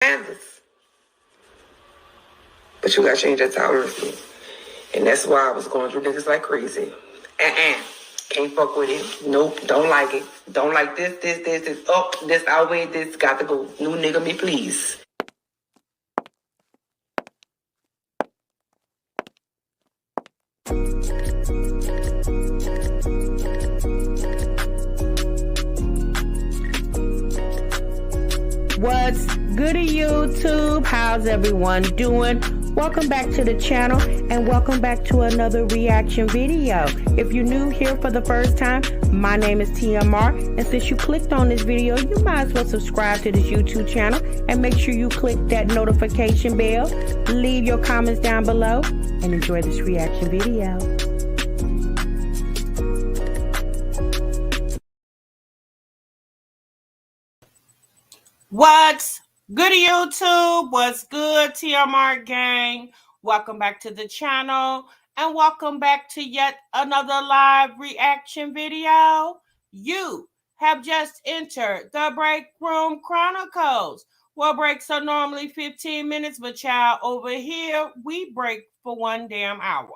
But you got to change that tolerance. And that's why I was going through niggas like crazy. Can't fuck with it. Nope, don't like it. Don't like this. Oh, this outweighed this. Got to go. New nigga me, please. What's good, YouTube? How's everyone doing? Welcome back to the channel and welcome back to another reaction video. If you're new here for the first time, my name is TMR, and since you clicked on this video, you might as well subscribe to this YouTube channel and make sure you click that notification bell. Leave your comments down below and enjoy this reaction video. What's good, YouTube? What's good, TMR gang? Welcome back to the channel and welcome back to yet another live reaction video. You have just entered the Break Room Chronicles. Well, breaks are normally 15 minutes, but child, over here, we break for 1 damn hour.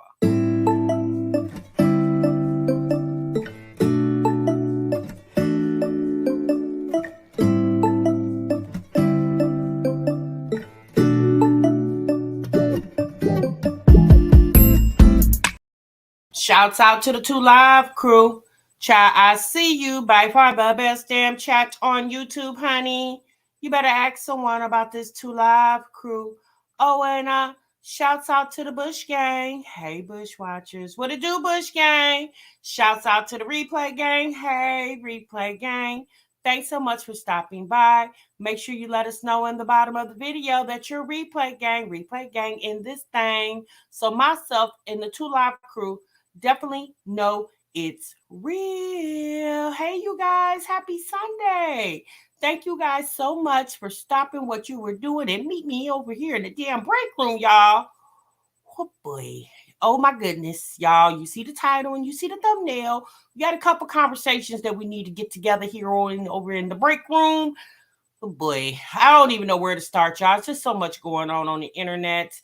Shouts out to the 2 Live crew. Child, I see you. By far the best damn chat on YouTube, honey. You better ask someone about this 2 Live crew. Oh, and shouts out to the Bush Gang. Hey, Bush Watchers. What it do, Bush Gang? Shouts out to the Replay Gang. Hey, Replay Gang. Thanks so much for stopping by. Make sure you let us know in the bottom of the video that you're Replay Gang in this thing. So myself and the 2 Live crew definitely know it's real. Hey, you guys, happy Sunday. Thank you guys so much for stopping what you were doing and meet me over here in the damn break room, y'all. Oh, boy. Oh, my goodness, y'all. You see the title and you see the thumbnail. We got a couple conversations that we need to get together here over in the break room. Oh, boy. I don't even know where to start, y'all. It's just so much going on the internet.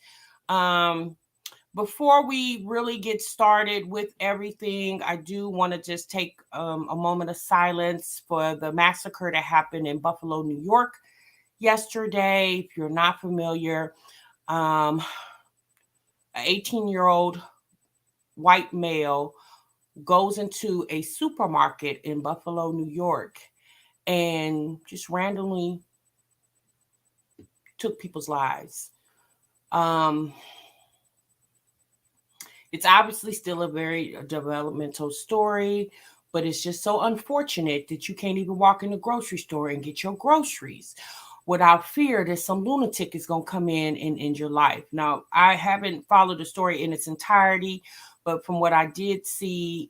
Before we really get started with everything, I do want to just take a moment of silence for the massacre that happened in Buffalo, New York yesterday. If you're not familiar, an 18-year-old white male goes into a supermarket in Buffalo, New York, and just randomly took people's lives. It's obviously still a very developmental story, but it's just so unfortunate that you can't even walk in the grocery store and get your groceries without fear that some lunatic is going to come in and end your life. Now, I haven't followed the story in its entirety, but from what I did see,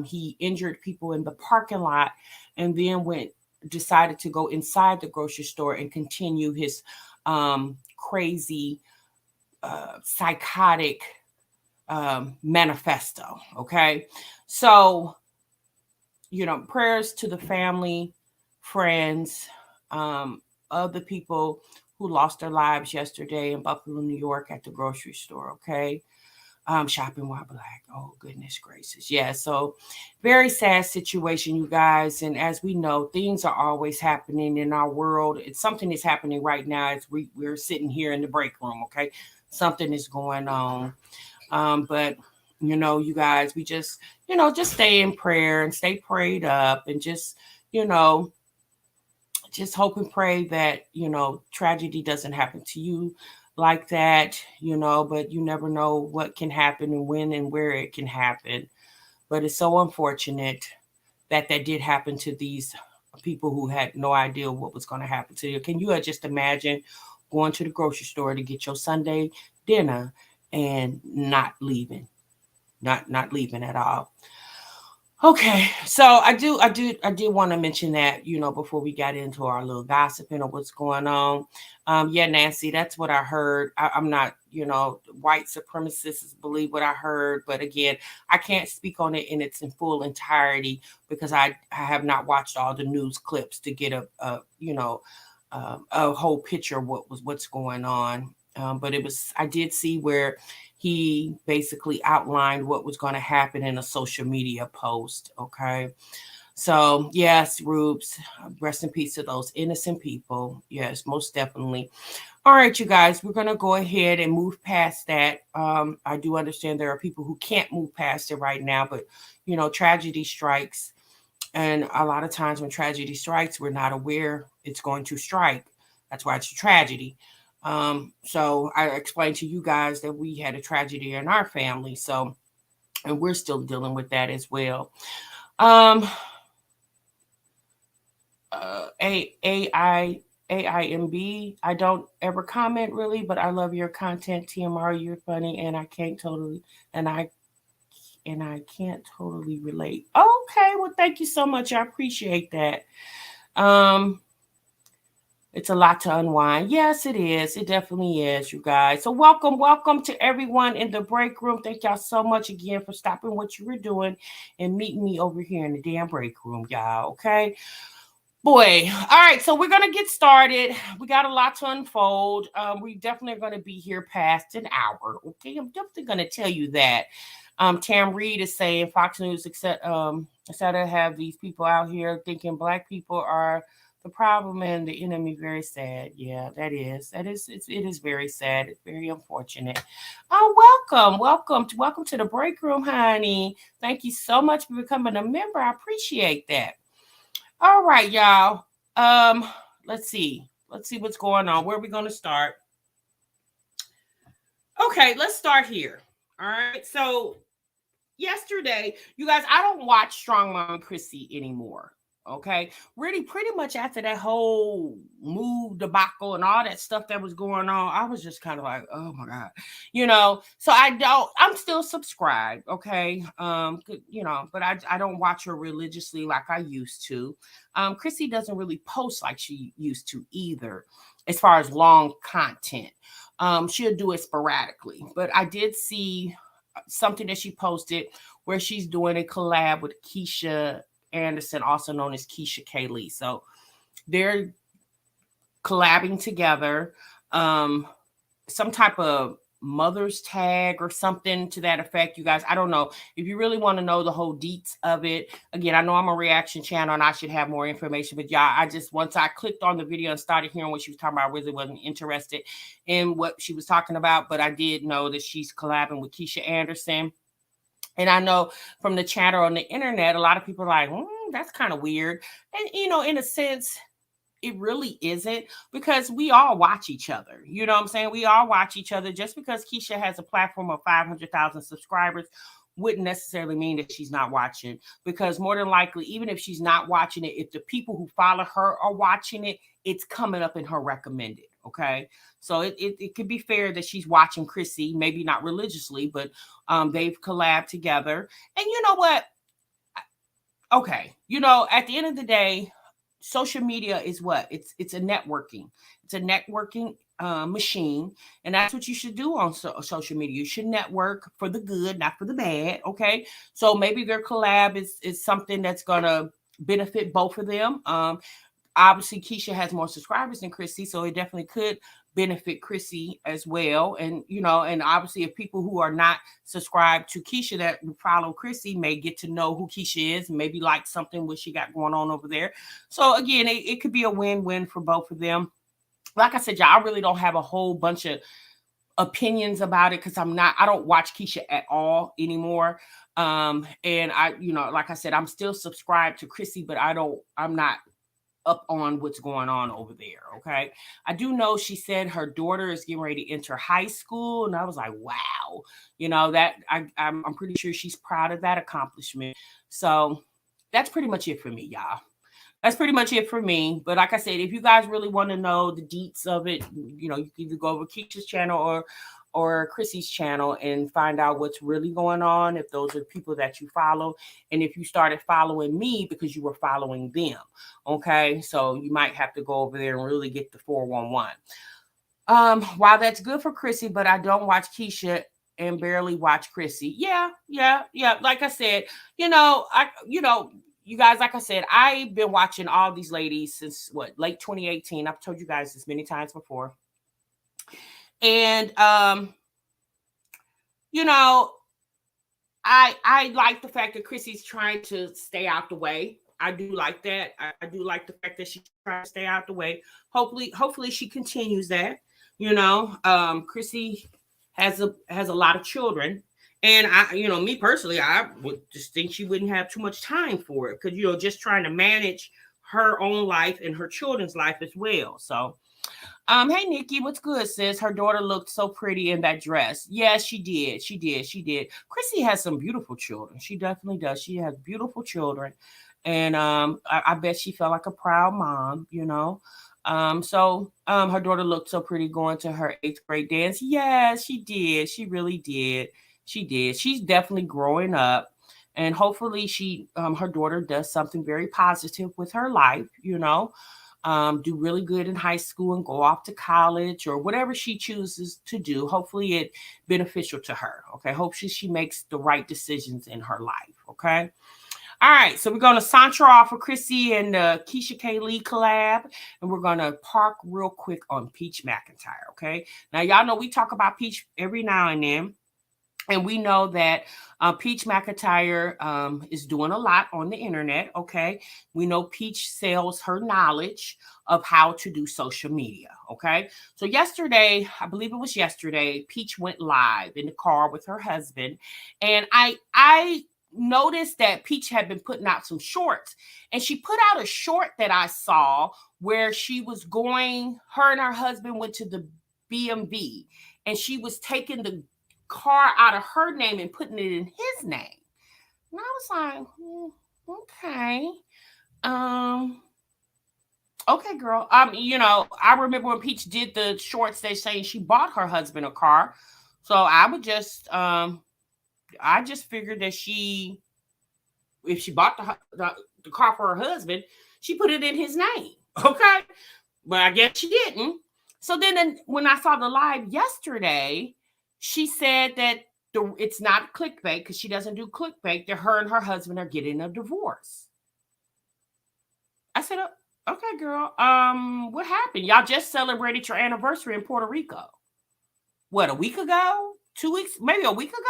he injured people in the parking lot and then decided to go inside the grocery store and continue his crazy, psychotic manifesto. Okay, so prayers to the family, friends of the people who lost their lives yesterday in Buffalo, New York at the grocery store. Okay, shopping while black. Oh, goodness gracious. Yeah, so very sad situation, you guys. And as we know, things are always happening in our world. It's something is happening right now as we're sitting here in the break room. Okay, something is going on. But you guys, we just stay in prayer and stay prayed up and just hope and pray that, tragedy doesn't happen to you like that, but you never know what can happen and when and where it can happen. But it's so unfortunate that did happen to these people who had no idea what was going to happen to you. Can you just imagine going to the grocery store to get your Sunday dinner and not leaving at all? Okay, so I did want to mention that, before we got into our little gossiping of what's going on. Yeah, Nancy, that's what I heard. I'm not, white supremacists believe what I heard, but again, I can't speak on it in its full entirety because I have not watched all the news clips to get a a whole picture of what's going on. But I did see where he basically outlined what was going to happen in a social media post. Okay. So yes, Rubes, rest in peace to those innocent people. Yes, most definitely. All right, you guys, we're going to go ahead and move past that. I do understand there are people who can't move past it right now, but tragedy strikes. And a lot of times when tragedy strikes, we're not aware it's going to strike. That's why it's a tragedy. So I explained to you guys that we had a tragedy in our family. So, and we're still dealing with that as well. AIMB, I don't ever comment really, but I love your content, TMR. You're funny, and I can't totally relate. Okay, well, thank you so much. I appreciate that. It's a lot to unwind. Yes, it is. It definitely is, you guys. So welcome to everyone in the break room. Thank y'all so much again for stopping what you were doing and meeting me over here in the damn break room, y'all. Okay. Boy, all right, so we're going to get started. We got a lot to unfold. We definitely are going to be here past an hour, okay? I'm definitely going to tell you that. Tam Reed is saying Fox News instead of have these people out here thinking Black people are the problem and the enemy. Very sad. Yeah, it is very sad. It's very unfortunate. Oh, welcome to the break room, honey. Thank you so much for becoming a member. I appreciate that. All right, y'all. Let's see what's going on. Where are we going to start? Okay, let's start here. All right. So yesterday, you guys, I don't watch Strong Mom Chrissy anymore. Okay, really, pretty much after that whole move debacle and all that stuff that was going on, I was just kind of like, oh my god, So I'm still subscribed, okay, but I don't watch her religiously like I used to. Chrissy doesn't really post like she used to either, as far as long content. She'll do it sporadically, but I did see something that she posted where she's doing a collab with Keisha Anderson, also known as Keisha K. Lee. So they're collabing together, some type of mother's tag or something to that effect. You guys, I don't know. If you really want to know the whole deets of it, again, I know I'm a reaction channel and I should have more information, but y'all, once I clicked on the video and started hearing what she was talking about, I really wasn't interested in what she was talking about, but I did know that she's collabing with Keisha Anderson. And I know from the chatter on the internet, a lot of people are like, that's kind of weird. And, in a sense, it really isn't, because we all watch each other. You know what I'm saying? We all watch each other. Just because Keisha has a platform of 500,000 subscribers wouldn't necessarily mean that she's not watching, because more than likely, even if she's not watching it, if the people who follow her are watching it, it's coming up in her recommended. Okay. So it could be fair that she's watching Chrissy, maybe not religiously, but they've collabed together. And you know what? Okay. At the end of the day, social media is what? It's a networking. It's a networking machine. And that's what you should do on social media. You should network for the good, not for the bad. Okay. So maybe their collab is something that's going to benefit both of them. Obviously, Keisha has more subscribers than Chrissy, so it definitely could benefit Chrissy as well. And, and obviously if people who are not subscribed to Keisha that follow Chrissy may get to know who Keisha is, maybe like something what she got going on over there. So again, it could be a win-win for both of them. Like I said, y'all, I really don't have a whole bunch of opinions about it, because I don't watch Keisha at all anymore. And I, like I said, I'm still subscribed to Chrissy, but I'm not up on what's going on over there. Okay. I do know she said her daughter is getting ready to enter high school. And I was like, wow, that I'm pretty sure she's proud of that accomplishment. So that's pretty much it for me, y'all. That's pretty much it for me. But like I said, if you guys really want to know the deets of it, you can either go over Keisha's channel or Chrissy's channel and find out what's really going on, if those are people that you follow, and if you started following me because you were following them. Okay, so you might have to go over there and really get the 411. While that's good for Chrissy, but I don't watch Keisha and barely watch Chrissy. Yeah. Like I said, you guys, like I said, I've been watching all these ladies since late 2018. I've told you guys this many times before. And you know, I like the fact that Chrissy's trying to stay out the way. I do like that. I do like the fact that she's trying to stay out the way. Hopefully she continues that. You know, Chrissy has a lot of children. And me personally, I would just think she wouldn't have too much time for it because, just trying to manage her own life and her children's life as well. So, hey, Nikki, what's good, sis? Her daughter looked so pretty in that dress. Yes, she did. She did. Chrissy has some beautiful children. She definitely does. She has beautiful children. And I bet she felt like a proud mom, So her daughter looked so pretty going to her 8th grade dance. Yes, she did. She really did. She did. She's definitely growing up. And hopefully her daughter does something very positive with her life, do really good in high school and go off to college or whatever she chooses to do. Hopefully it's beneficial to her. Okay. Hope she makes the right decisions in her life. Okay. All right. So we're going to saunter off of Chrissy and Keisha K. Lee collab. And we're going to park real quick on Peach McIntyre. Okay. Now, y'all know we talk about Peach every now and then. And we know that Peach McIntyre is doing a lot on the internet, okay? We know Peach sells her knowledge of how to do social media, okay? So yesterday, I believe it was yesterday, Peach went live in the car with her husband. And I noticed that Peach had been putting out some shorts. And she put out a short that I saw where she was her and her husband went to the BMV. And she was taking the car out of her name and putting it in his name. And I was like, okay. Okay, girl. I remember when Peach did the shorts, they saying she bought her husband a car. So I would just I just figured that if she bought the car for her husband, she put it in his name. Okay. But I guess she didn't. So then when I saw the live yesterday, she said that it's not clickbait because she doesn't do clickbait, that her and her husband are getting a divorce. I said, okay, girl, what happened? Y'all just celebrated your anniversary in Puerto Rico. What, a week ago? 2 weeks? Maybe a week ago?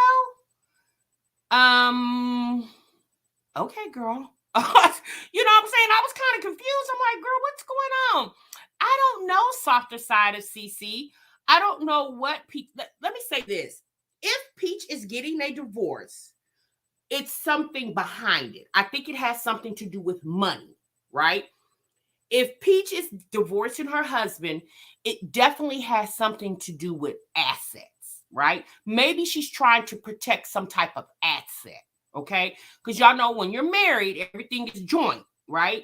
Okay, girl. You know what I'm saying? I was kind of confused. I'm like, girl, what's going on? I don't know softer side of CC. I don't know what Peach. Let me say this. If Peach is getting a divorce, it's something behind it. I think it has something to do with money, right? If Peach is divorcing her husband, it definitely has something to do with assets, right? Maybe she's trying to protect some type of asset, okay? Because y'all know when you're married, everything is joint, right?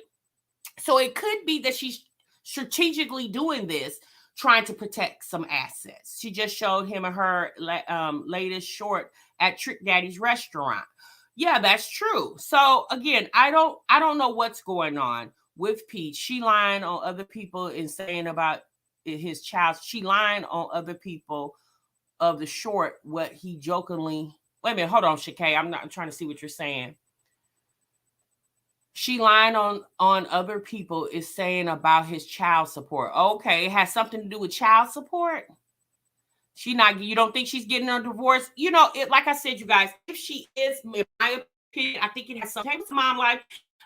So it could be that she's strategically doing this, trying to protect some assets. She just showed him and her latest short at Trick Daddy's restaurant. Yeah, that's true. So again, I don't know what's going on with Peach. She lying on other people and saying about his child. She lying on other people of the short what he jokingly. Wait a minute, hold on, Shakay. I'm trying to see what you're saying. She lying on other people is saying about his child support. Okay, it has something to do with child support. You don't think she's getting a divorce? Like I said, you guys, if she is, in my opinion, I think it has something with mom life.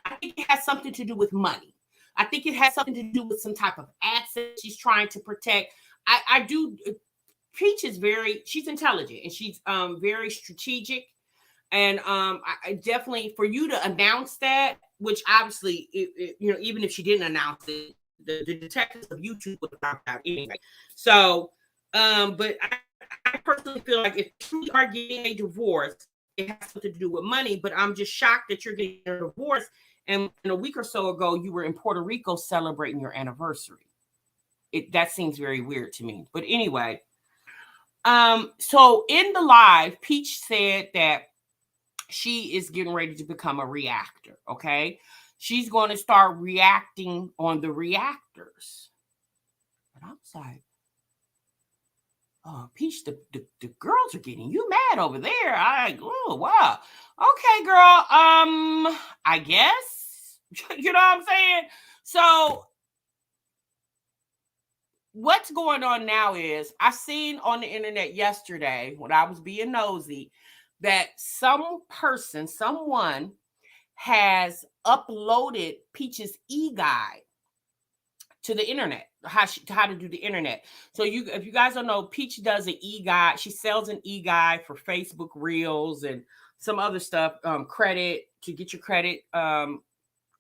I think it has something to do with money. I think it has something to do with some type of asset she's trying to protect. I do. Peach is she's intelligent and she's very strategic. And I definitely, for you to announce that, which obviously, even if she didn't announce it, the detectives of YouTube would have found out anyway. So, but I personally feel like if you are getting a divorce, it has something to do with money. But I'm just shocked that you're getting a divorce. And a week or so ago, you were in Puerto Rico celebrating your anniversary. That seems very weird to me. But anyway, so in the live, Peach said that she is getting ready to become a reactor, okay? She's going to start reacting on the reactors. And I was like, oh, Peach, the girls are getting you mad over there. Oh, wow. Okay, girl, I guess. You know what I'm saying? So what's going on now is I seen on the internet yesterday when I was being nosy that someone has uploaded Peach's e-guide to the internet, how to do the internet. So if you guys don't know, Peach does an e-guide. She sells an e-guide for Facebook Reels and some other stuff, credit, to get your credit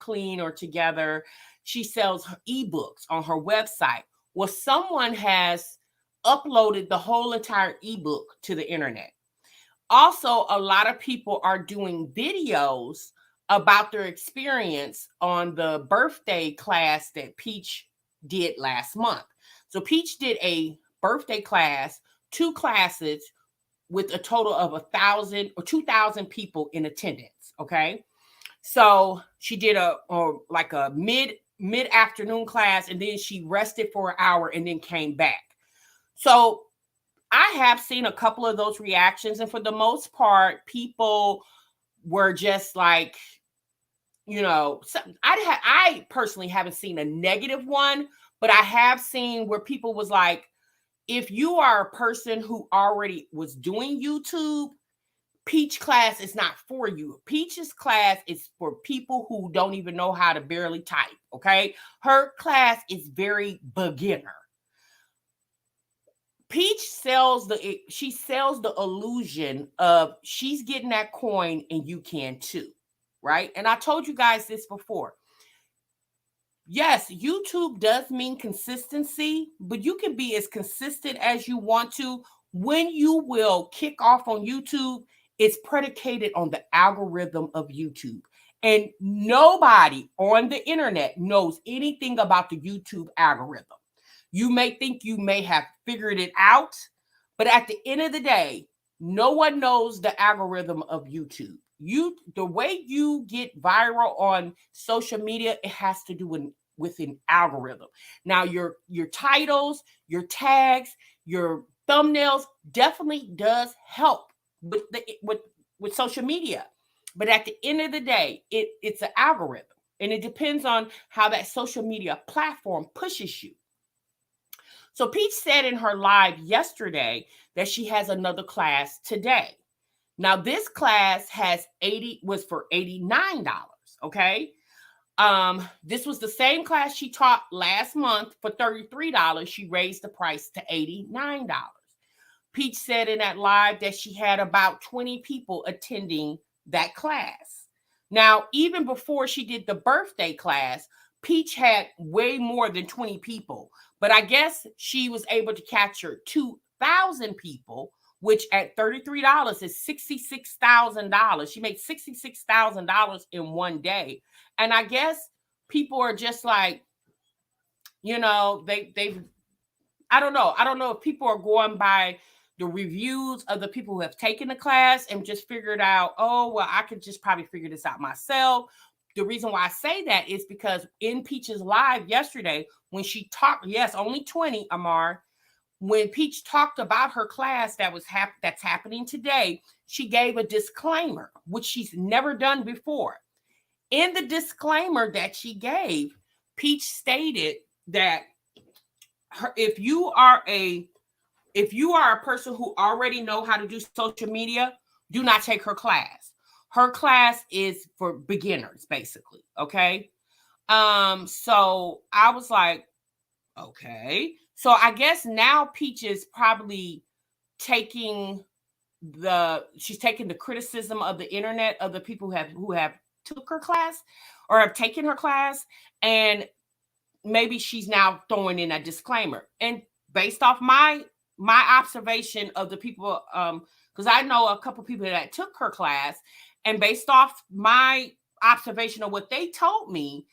clean or together. She sells ebooks on her website. Well, someone has uploaded the whole entire ebook to the internet. Also, a lot of people are doing videos about their experience on the birthday class that Peach did last month. So Peach did a birthday class, 2 classes with a total of 1,000 or 2,000 people in attendance. Okay. So she did a mid-afternoon class, and then she rested for an hour and then came back. So I have seen a couple of those reactions, and for the most part, people were just like, you know, I personally haven't seen a negative one, but I have seen where people was like, if you are a person who already was doing YouTube, Peach class is not for you. Peach's class is for people who don't even know how to barely type, okay? Her class is very beginner. Peach sells the illusion of she's getting that coin and you can too, right? And I told you guys this before. Yes, YouTube does mean consistency, but you can be as consistent as you want to. When you will kick off on YouTube, it's predicated on the algorithm of YouTube. And nobody on the internet knows anything about the YouTube algorithm. You may think you may have figured it out, but at the end of the day, no one knows the algorithm of YouTube. The way you get viral on social media, it has to do with an algorithm. Now, your titles, your tags, your thumbnails definitely does help with social media. But at the end of the day, it's an algorithm, and it depends on how that social media platform pushes you. So Peach said in her live yesterday that she has another class today. Now this class was for $89, okay? This was the same class she taught last month for $33. She raised the price to $89. Peach said in that live that she had about 20 people attending that class. Now, even before she did the birthday class, Peach had way more than 20 people, but I guess she was able to capture 2,000 people, which at $33 is $66,000. She made $66,000 in one day. And I guess people are just like, you know, I don't know. I don't know if people are going by the reviews of the people who have taken the class and just figured out, oh, well, I could just probably figure this out myself. The reason why I say that is because in Peach's live yesterday, when she talked, yes, only 20, Amar, when Peach talked about her class that's happening today, she gave a disclaimer, which she's never done before. In the disclaimer that she gave, Peach stated that if you are a person who already know how to do social media, do not take her class. Her class is for beginners, basically. Okay. So I was like, okay. So I guess now Peach is probably taking the criticism of the internet of the people who have took her class or have taken her class, and maybe she's now throwing in a disclaimer. And based off my observation of the people, because I know a couple people that took her class, and based off my observation of what they told me,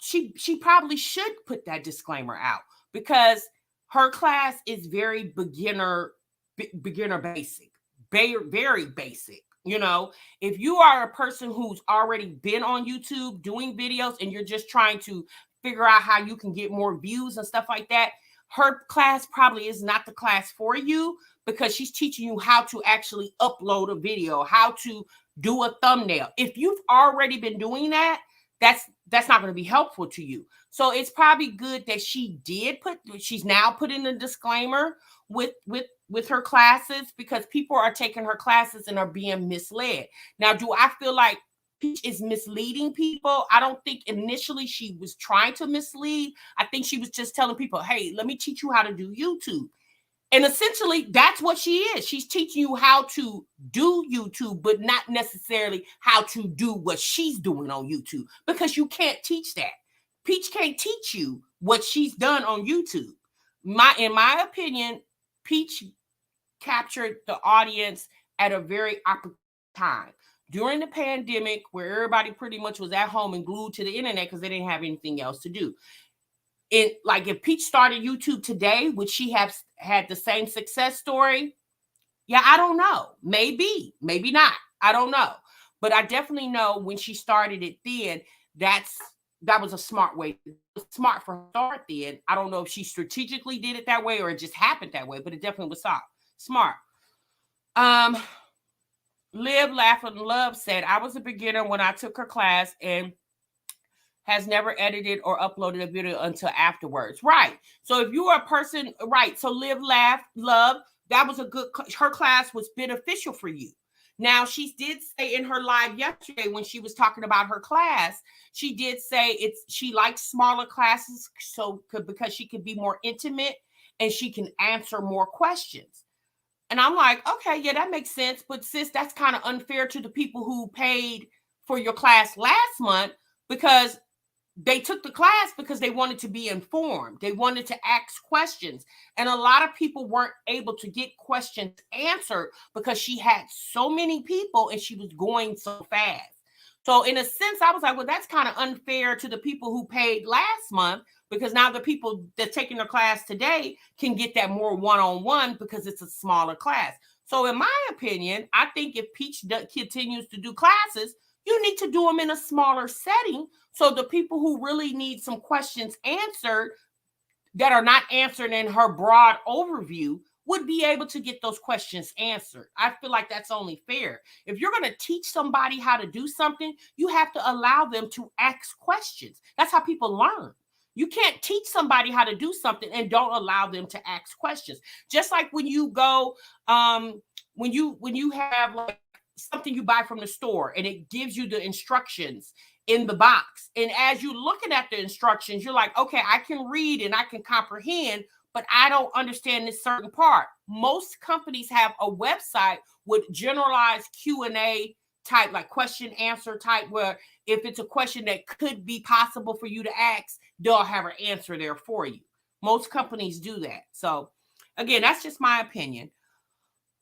she probably should put that disclaimer out, because her class is very beginner basic, very basic. You know, if you are a person who's already been on YouTube doing videos and you're just trying to figure out how you can get more views and stuff like that, her class probably is not the class for you, because she's teaching you how to actually upload a video, how to do a thumbnail. If you've already been doing that, that's not going to be helpful to you. So it's probably good that she's now put in a disclaimer with her classes, because people are taking her classes and are being misled. Now, do I feel like Peach is misleading people? I don't think initially she was trying to mislead. I think she was just telling people, hey, let me teach you how to do YouTube. And essentially, that's what she is. She's teaching you how to do YouTube, but not necessarily how to do what she's doing on YouTube, because you can't teach that. Peach can't teach you what she's done on YouTube. In my opinion, Peach captured the audience at a very opportune time. During the pandemic, where everybody pretty much was at home and glued to the internet because they didn't have anything else to do. If Peach started YouTube today, would she have had the same success story? Yeah, I don't know. Maybe not. I don't know. But I definitely know when she started it then, that was a smart way. It was smart for her to start then. I don't know if she strategically did it that way or it just happened that way, but it definitely was smart. Live, Laugh, and Love said, I was a beginner when I took her class and has never edited or uploaded a video until afterwards. Right. So if you are a person, right. So Live, Laugh, Love, that was her class was beneficial for you. Now, she did say in her live yesterday when she was talking about her class, she did say she likes smaller classes because she can be more intimate and she can answer more questions. And I'm like, okay, yeah, that makes sense. But sis, that's kind of unfair to the people who paid for your class last month, because they took the class because they wanted to be informed. They wanted to ask questions. And a lot of people weren't able to get questions answered because she had so many people and she was going so fast. So in a sense, I was like, well, that's kind of unfair to the people who paid last month, because now the people that's taking their class today can get that more one-on-one because it's a smaller class. So in my opinion, I think if Peach continues to do classes, you need to do them in a smaller setting, so the people who really need some questions answered that are not answered in her broad overview would be able to get those questions answered. I feel like that's only fair. If you're going to teach somebody how to do something, you have to allow them to ask questions. That's how people learn. You can't teach somebody how to do something and don't allow them to ask questions. Just like when you go, when you have like something you buy from the store and it gives you the instructions in the box. And as you're looking at the instructions, you're like, okay, I can read and I can comprehend, but I don't understand this certain part. Most companies have a website with generalized Q&A type, like question answer type, where if it's a question that could be possible for you to ask, they'll have an answer there for you. Most companies do that. So again, that's just my opinion.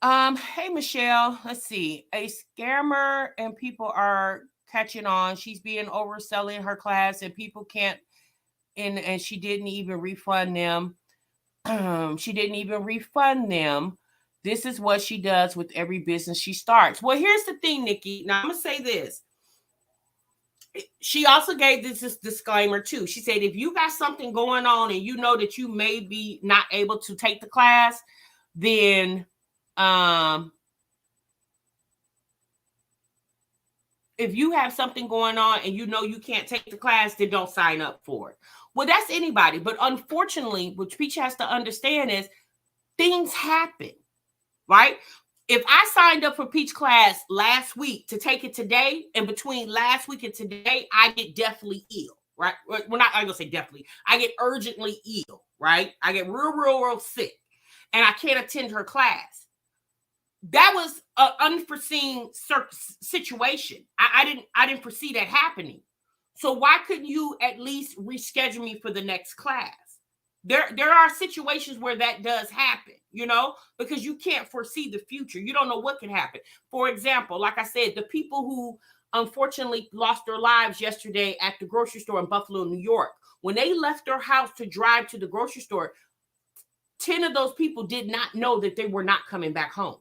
Hey, Michelle, let's see. A scammer and people are catching on. She's being overselling her class and people can't, and she didn't even refund them. She didn't even refund them. This is what she does with every business she starts. Well, here's the thing, Nikki. Now I'm going to say this. She also gave this disclaimer too. She said, if you got something going on and you know that you may be not able to take the class, then if you have something going on and you know you can't take the class, then don't sign up for it. Well, that's anybody. But unfortunately, what Peach has to understand is things happen, right? If I signed up for Peach class last week to take it today, and between last week and today, I get deathly ill, right? Well, I'm going to say deathly. I get urgently ill, right? I get real sick, and I can't attend her class. That was an unforeseen situation. I didn't foresee that happening. So why couldn't you at least reschedule me for the next class? There are situations where that does happen, you know, because you can't foresee the future. You don't know what can happen. For example, like I said, the people who unfortunately lost their lives yesterday at the grocery store in Buffalo, New York, when they left their house to drive to the grocery store, 10 of those people did not know that they were not coming back home.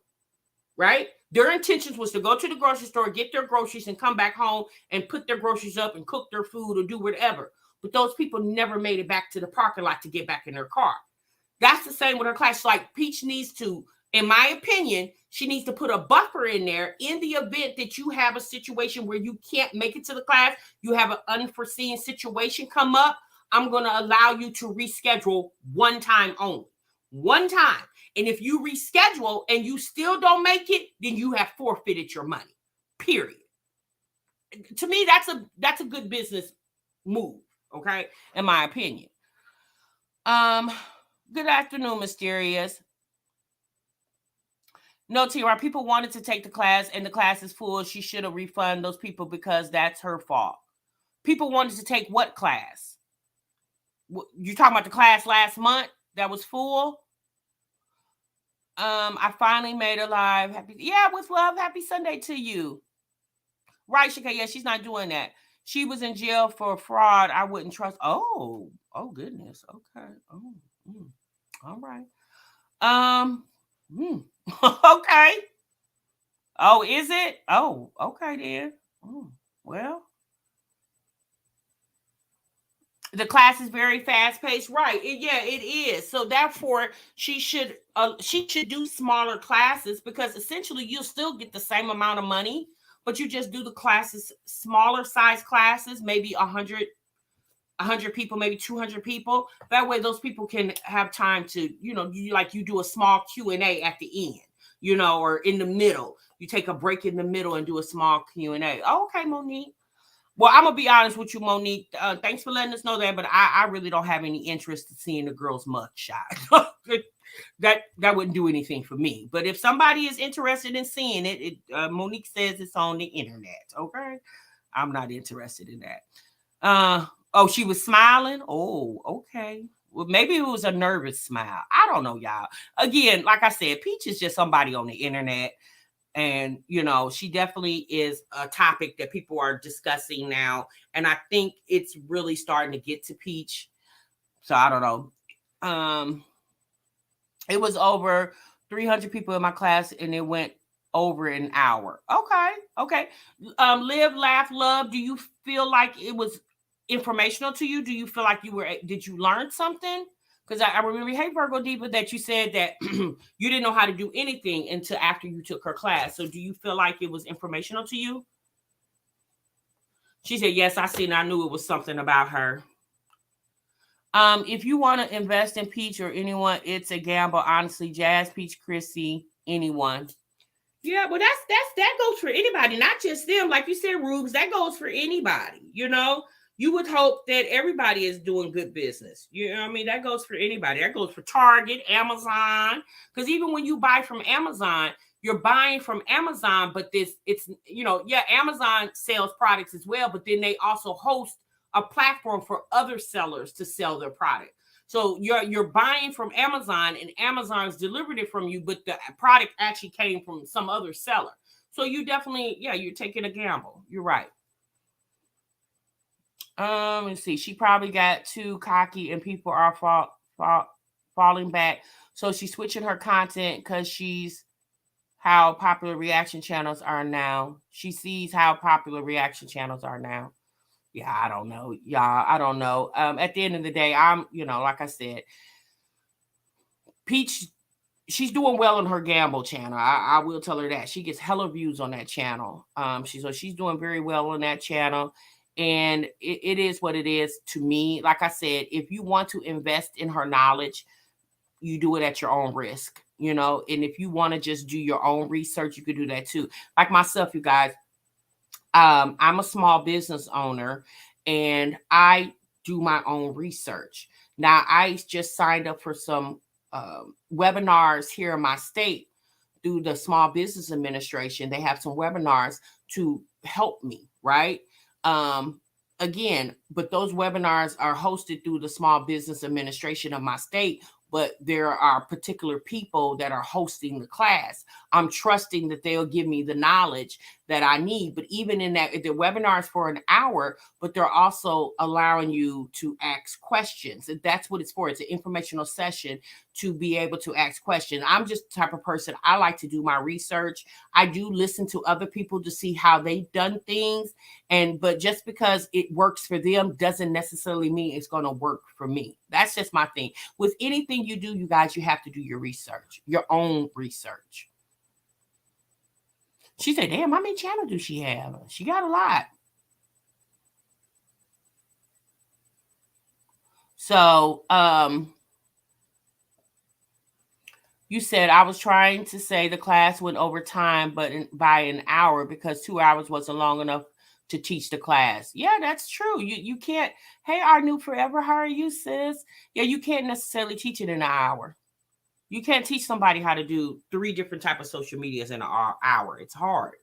Right? Their intentions was to go to the grocery store, get their groceries, and come back home and put their groceries up and cook their food or do whatever. But those people never made it back to the parking lot to get back in their car. That's the same with her class. Like Peach needs to in my opinion, she needs to put a buffer in there in the event that you have a situation where you can't make it to the class, you have an unforeseen situation come up. I'm going to allow you to reschedule one time only. One time. And if you reschedule and you still don't make it, then you have forfeited your money. Period. To me, that's a good business move, okay? In my opinion. Good afternoon, Mysterious. No, T-R, people wanted to take the class and the class is full. She should have refunded those people because that's her fault. People wanted to take what class? You talking about the class last month that was full? I finally made her live. With love. Happy Sunday to you. Right, Shika. Yeah, she's not doing that. She was in jail for fraud. I wouldn't trust. Oh goodness. Okay. All right. Okay. Oh, is it? Oh, okay then. Well, the class is very fast paced, right? It is. So therefore, she should do smaller classes because essentially you'll still get the same amount of money, but you just do the classes, smaller size classes, maybe 100 people, maybe 200 people. That way, those people can have time to, you do a small Q&A at the end, or in the middle. You take a break in the middle and do a small Q&A. Oh, okay, Monique. Well, I'm going to be honest with you, Monique. Thanks for letting us know that, but I really don't have any interest in seeing the girl's mugshot. that wouldn't do anything for me. But if somebody is interested in seeing it, Monique says it's on the internet, okay? I'm not interested in that. Oh, she was smiling? Oh, okay. Well, maybe it was a nervous smile. I don't know, y'all. Again, like I said, Peach is just somebody on the internet. And, she definitely is a topic that people are discussing now. And I think it's really starting to get to Peach. So I don't know. It was over 300 people in my class and it went over an hour. Okay. Live, laugh, love. Do you feel like it was informational to you? Do you feel like did you learn something? Because I remember, hey, Virgo Diva, that you said that you didn't know how to do anything until after you took her class. So do you feel like it was informational to you? She said, yes, I seen. I knew it was something about her. If you want to invest in Peach or anyone, it's a gamble. Honestly, Jazz, Peach, Chrissy, anyone. Yeah, well, that goes for anybody, not just them. Like you said, Rubes, that goes for anybody, You would hope that everybody is doing good business. That goes for anybody. That goes for Target, Amazon. Because even when you buy from Amazon, you're buying from Amazon, but Amazon sells products as well, but then they also host a platform for other sellers to sell their product. So you're buying from Amazon and Amazon's delivered it from you, but the product actually came from some other seller. So you definitely, you're taking a gamble. You're right. Let's see. She probably got too cocky and people are falling back. So she's switching her content because she's how popular reaction channels are now. She sees how popular reaction channels are now. Yeah, I don't know. Y'all, I don't know. At the end of the day, I'm, like I said, Peach, she's doing well on her gamble channel. I will tell her that. She gets hella views on that channel. She's doing very well on that channel. And it is what it is to me. Like I said, if you want to invest in her knowledge, you do it at your own risk, and if you want to just do your own research, you could do that too. Like myself, you guys, I'm a small business owner and I do my own research. Now, I just signed up for some webinars here in my state through the Small Business Administration. They have some webinars to help me, right? Again, but those webinars are hosted through the Small Business Administration of my state, but there are particular people that are hosting the class. I'm trusting that they'll give me the knowledge that I need. But even in that, the webinar is for an hour, but they're also allowing you to ask questions. And that's what it's for. It's an informational session to be able to ask questions. I'm just the type of person, I like to do my research. I do listen to other people to see how they've done things. But just because it works for them doesn't necessarily mean it's going to work for me. That's just my thing. With anything you do, you guys, you have to do your research, your own research. She said, damn, how many channels do she have? She got a lot. So, you said, I was trying to say the class went over time, but by an hour, because 2 hours wasn't long enough to teach the class. Yeah, that's true. You can't. Hey, our new forever, how are you, sis? Yeah, you can't necessarily teach it in an hour. You can't teach somebody how to do 3 different types of social medias in an hour. It's hard.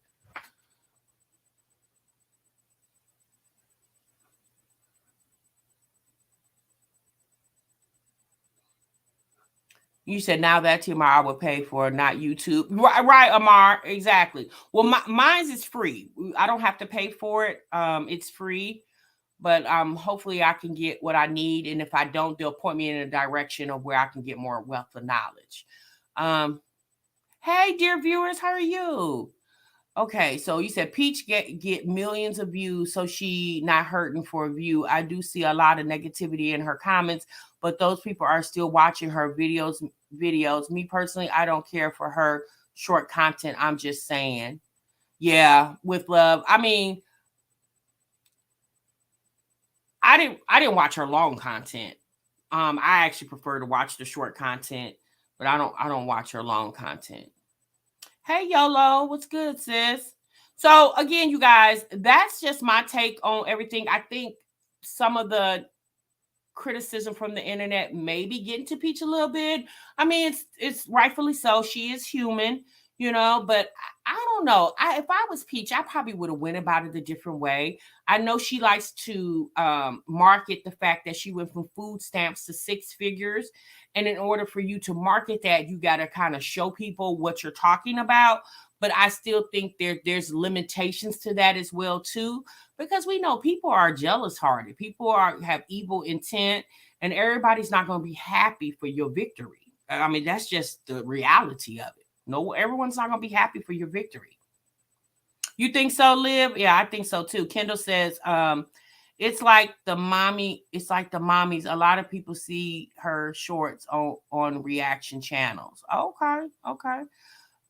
You said now that Amar I would pay for, not YouTube. Right, Amar, exactly. Well, mine's is free. I don't have to pay for it. It's free, but hopefully I can get what I need. And if I don't, they'll point me in a direction of where I can get more wealth of knowledge. Hey, dear viewers, how are you? Okay, so you said Peach get millions of views, so she not hurting for a view. I do see a lot of negativity in her comments, but those people are still watching her videos. Me personally, I don't care for her short content. I'm just saying. Yeah, with love. I mean, I didn't watch her long content. I actually prefer to watch the short content, but I don't watch her long content. Hey, YOLO, what's good, sis? So again, you guys, that's just my take on everything. I think some of the criticism from the internet may be getting to Peach a little bit. I mean, it's rightfully so. She is human, you know, but I don't know. If I was Peach, I probably would have went about it a different way. I know she likes to market the fact that she went from food stamps to 6 figures. And in order for you to market that, you got to kind of show people what you're talking about. But I still think there's limitations to that as well, too, because we know people are jealous-hearted. People have evil intent, and everybody's not going to be happy for your victory. I mean, that's just the reality of it. No, everyone's not going to be happy for your victory. You think so, Liv? Yeah, I think so, too. Kendall says, it's like the mommies. A lot of people see her shorts on reaction channels. Okay.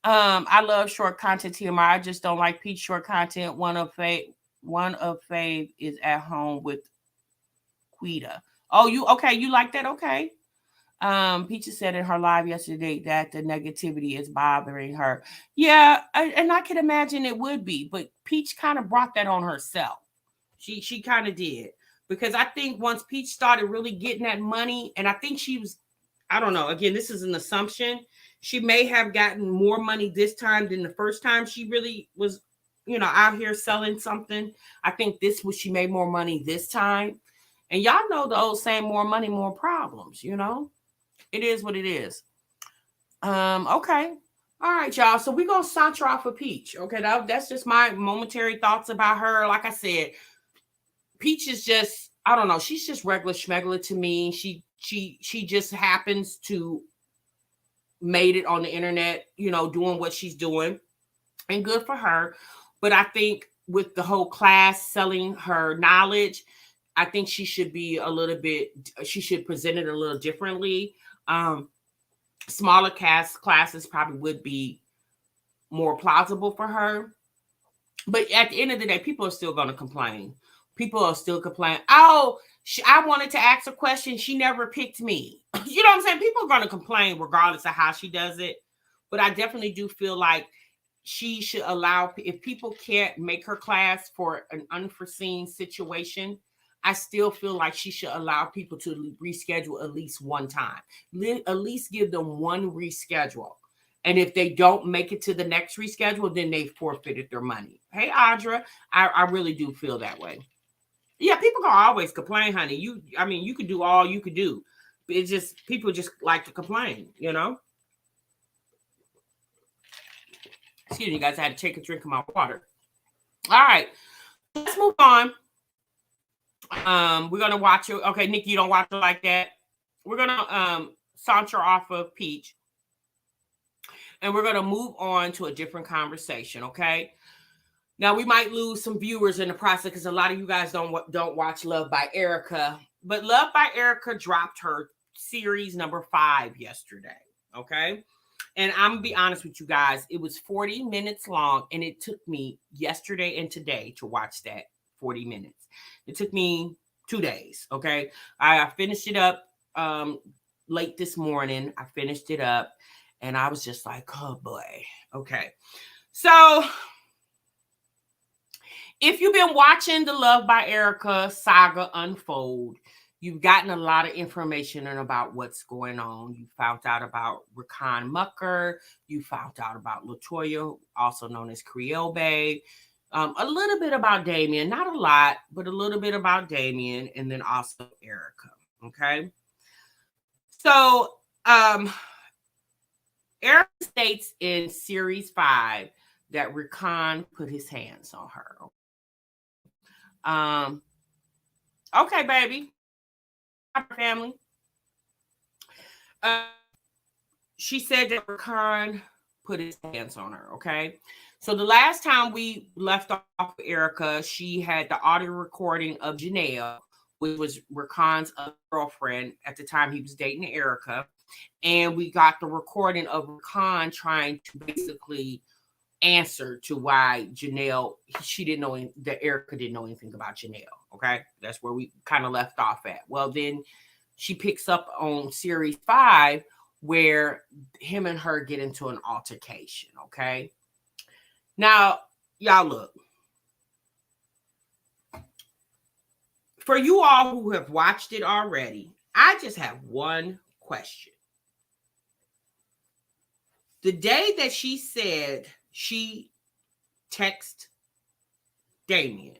I love short content here. I just don't like Peach short content. One of Fave is at home with Quita. Oh, you like that? Okay. Peach said in her live yesterday that the negativity is bothering her. Yeah, and I can imagine it would be, but Peach kind of brought that on herself. She kind of did, because I think once Peach started really getting that money, and I think she was, I don't know, again, this is an assumption, she may have gotten more money this time than the first time she really was, out here selling something. I think she made more money this time. And y'all know the old saying, more money, more problems, It is what it is. Okay. All right, y'all. So we're going to saunter off with Peach. Okay, that's just my momentary thoughts about her. Like I said, Peach is just, I don't know, she's just regular schmegler to me. She just happens to made it on the internet, doing what she's doing, and good for her. But I think with the whole class selling her knowledge, I think she should be she should present it a little differently. Smaller classes probably would be more plausible for her. But at the end of the day, people are still going to complain. People are still complaining. Oh, I wanted to ask a question. She never picked me. You know what I'm saying? People are going to complain regardless of how she does it. But I definitely do feel like she should allow, if people can't make her class for an unforeseen situation, I still feel like she should allow people to reschedule at least one time. At least give them one reschedule. And if they don't make it to the next reschedule, then they forfeited their money. Hey, Audra, I really do feel that way. Yeah, people can always complain, honey. You can do all you could do. It's just, people just like to complain, Excuse me, guys. I had to take a drink of my water. All right, let's move on. We're gonna watch it. Okay, Nikki, you don't watch it like that. We're gonna saunter off of Peach. And we're going to move on to a different conversation, okay? Now, we might lose some viewers in the process because a lot of you guys don't watch Luvd by Erica. But Luvd by Erica dropped her series number 5 yesterday, okay? And I'm going to be honest with you guys. It was 40 minutes long, and it took me yesterday and today to watch that 40 minutes. It took me 2 days, okay? I finished it up late this morning. I finished it up, and I was just like, oh, boy. Okay. So if you've been watching the Luvd by Erica saga unfold, you've gotten a lot of information about what's going on. You found out about Rakan Mucker. You found out about Latoya, also known as Creole Bae. A little bit about Damien. Not a lot, but a little bit about Damien. And then also Erica. Okay? So, Erica states in Series 5 that Rakan put his hands on her. Okay, baby. Family. She said that Rakan put his hands on her, okay? So the last time we left off Erica, she had the audio recording of Janelle, which was Rakan's girlfriend at the time he was dating Erica. And we got the recording of Rakan trying to basically answer to why Janelle, she didn't know that Erica didn't know anything about Janelle. Okay. That's where we kind of left off at. Well, then she picks up on Series 5 where him and her get into an altercation. Okay. Now, y'all look. For you all who have watched it already, I just have one question. The day that she said she texted Damien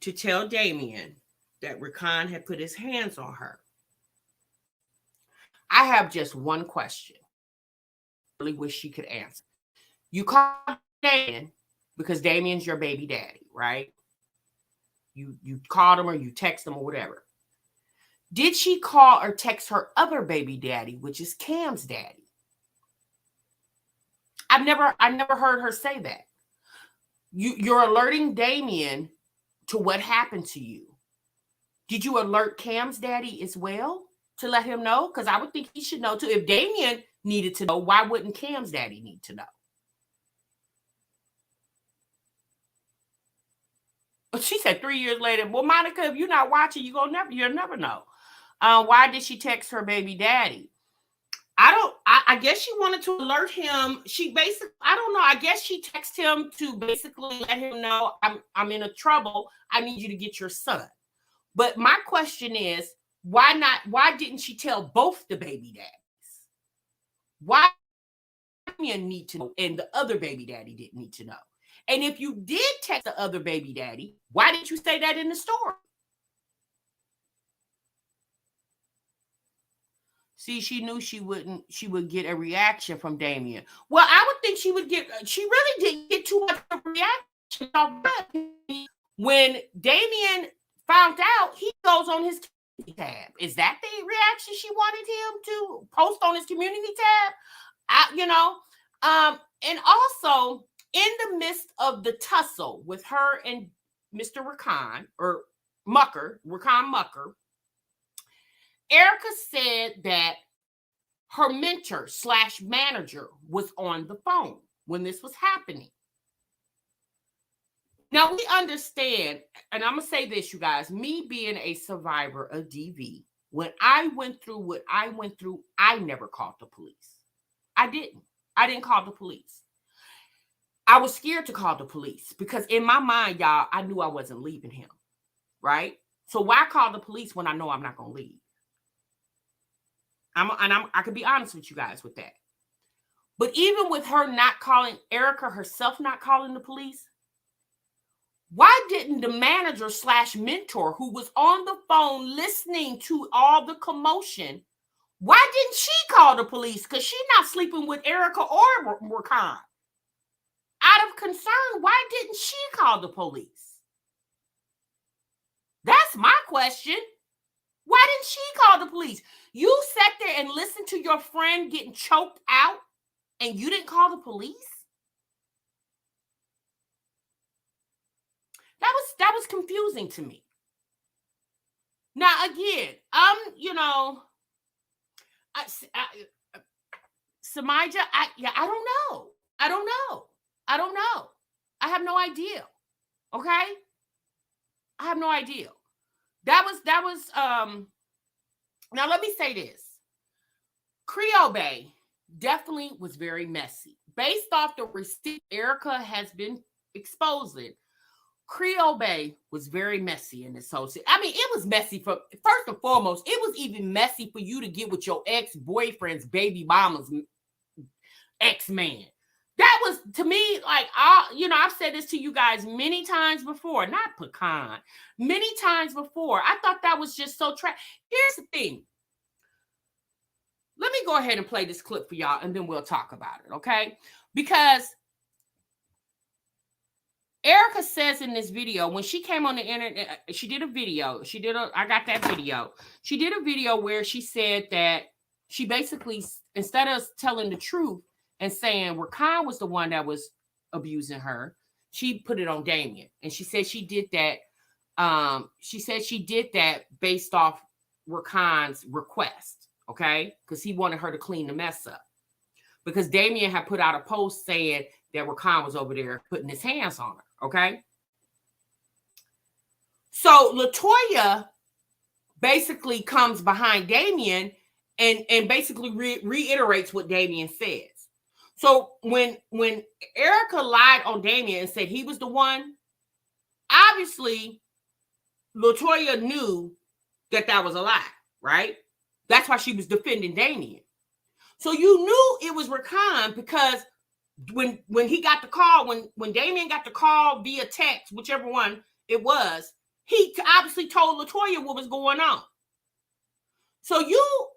to tell Damien that Rakan had put his hands on her, I have just one question. I really wish she could answer. You called Damien because Damien's your baby daddy, right? You called him or you text him or whatever. Did she call or text her other baby daddy, which is Cam's daddy? I never heard her say that. You're alerting Damien to what happened to you. Did you alert Cam's daddy as well to let him know? Because I would think he should know too. If Damien needed to know, why wouldn't Cam's daddy need to know? But she said 3 years later, well, Monica, if you're not watching, you'll never know. Why did she text her baby daddy? I guess she wanted to alert him. She basically, I don't know. I guess she texted him to basically let him know I'm in a trouble. I need you to get your son. But my question is, why didn't she tell both the baby daddies? Why did need to know and the other baby daddy didn't need to know? And if you did text the other baby daddy, why didn't you say that in the story? See, she knew she would get a reaction from Damien. Well, I would think she really didn't get too much of a reaction. When Damien found out, he goes on his community tab. Is that the reaction she wanted him to post on his community tab? And also in the midst of the tussle with her and Mr. Rakan Mucker, Erica said that her mentor / manager was on the phone when this was happening. Now we understand, and I'm going to say this, you guys, me being a survivor of DV, when I went through what I went through, I never called the police. I didn't call the police. I was scared to call the police because in my mind, y'all, I knew I wasn't leaving him, right? So why call the police when I know I'm not going to leave? I could be honest with you guys with that. But even with her not calling, Erica herself not calling the police, why didn't the manager / mentor who was on the phone listening to all the commotion, why didn't she call the police? Because she's not sleeping with Erica or Rakan. Out of concern, why didn't she call the police? That's my question. Why didn't she call the police? You sat there and listened to your friend getting choked out and you didn't call the police? That was confusing to me. Now, again, Samija, I don't know. I don't know. I have no idea. Okay? I have no idea. That was now let me say this. Creole Bay definitely was very messy. Based off the receipt Erica has been exposing, Creole Bay was very messy in this whole thing. I mean, it was messy for, first and foremost, it was even messy for you to get with your ex-boyfriend's baby mama's ex-man. That was, to me, like, I've said this to you guys many times before, not pecan, many times before. I thought that was just so trash. Here's the thing. Let me go ahead and play this clip for y'all, and then we'll talk about it, okay? Because Erica says in this video, when she came on the internet, she did a video. I got that video. She did a video where she said that she basically, instead of telling the truth and saying Rakan was the one that was abusing her, she put it on Damien. And she said she did that. She said she did that based off Rakan's request, okay? Because he wanted her to clean the mess up. Because Damien had put out a post saying that Rakan was over there putting his hands on her, okay? So LaToya basically comes behind Damien and basically reiterates what Damien says. So when Erica lied on Damien and said he was the one, obviously LaToya knew that was a lie, right? That's why she was defending Damien. So you knew it was Rakan because when he got the call, when Damien got the call via text, whichever one it was, he obviously told LaToya what was going on. So you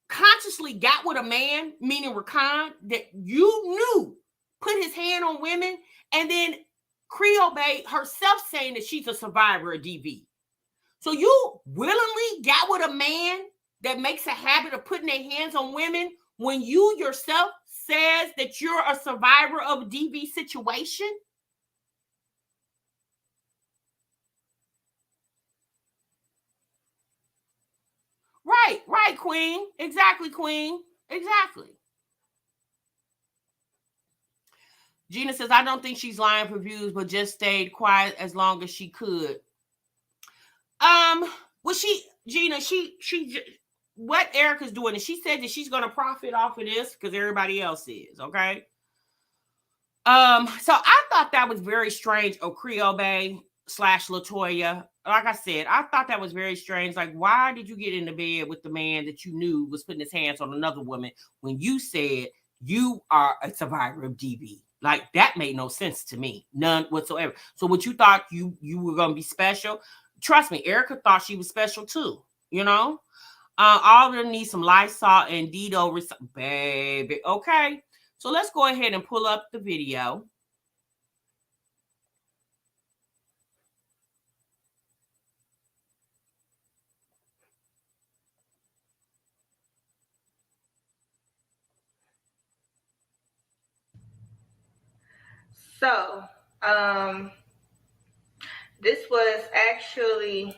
consciously got with a man, meaning Rakan, that you knew put his hand on women, and then Creole Bay herself saying that she's a survivor of DV. So you willingly got with a man that makes a habit of putting their hands on women when you yourself says that you're a survivor of a DV situation? Right, Queen. Exactly, Queen. Exactly. Gina says, I don't think she's lying for views, but just stayed quiet as long as she could. Well, Gina, what Erica's doing is she said that she's going to profit off of this because everybody else is, okay? So I thought that was very strange of Creole Bay / LaToya. Like I said, I thought that was very strange. Like, why did you get into bed with the man that you knew was putting his hands on another woman when you said you are a survivor of DV? Like, that made no sense to me. None whatsoever. So what you thought you were going to be special? Trust me, Erica thought she was special too, you know? All of them need some Lysol and Dido, baby. Okay, so let's go ahead and pull up the video. So, this was actually,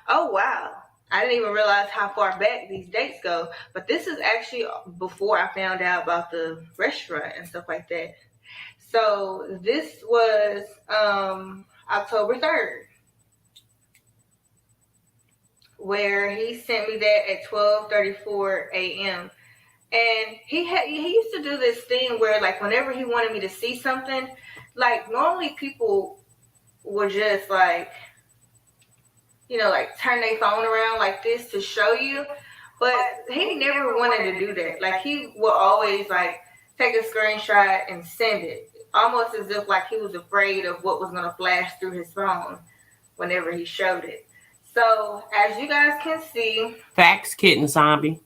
oh wow, I didn't even realize how far back these dates go, but this is actually before I found out about the restaurant and stuff like that. So this was October 3rd, where he sent me that at 12:34 a.m. And he used to do this thing where, like, whenever he wanted me to see something, like, normally people would just, like, you know, like, turn their phone around like this to show you. But he never wanted to do that. Like, he will always, like, take a screenshot and send it, almost as if, like, he was afraid of what was going to flash through his phone whenever he showed it. So, as you guys can see... Facts, kitten zombie.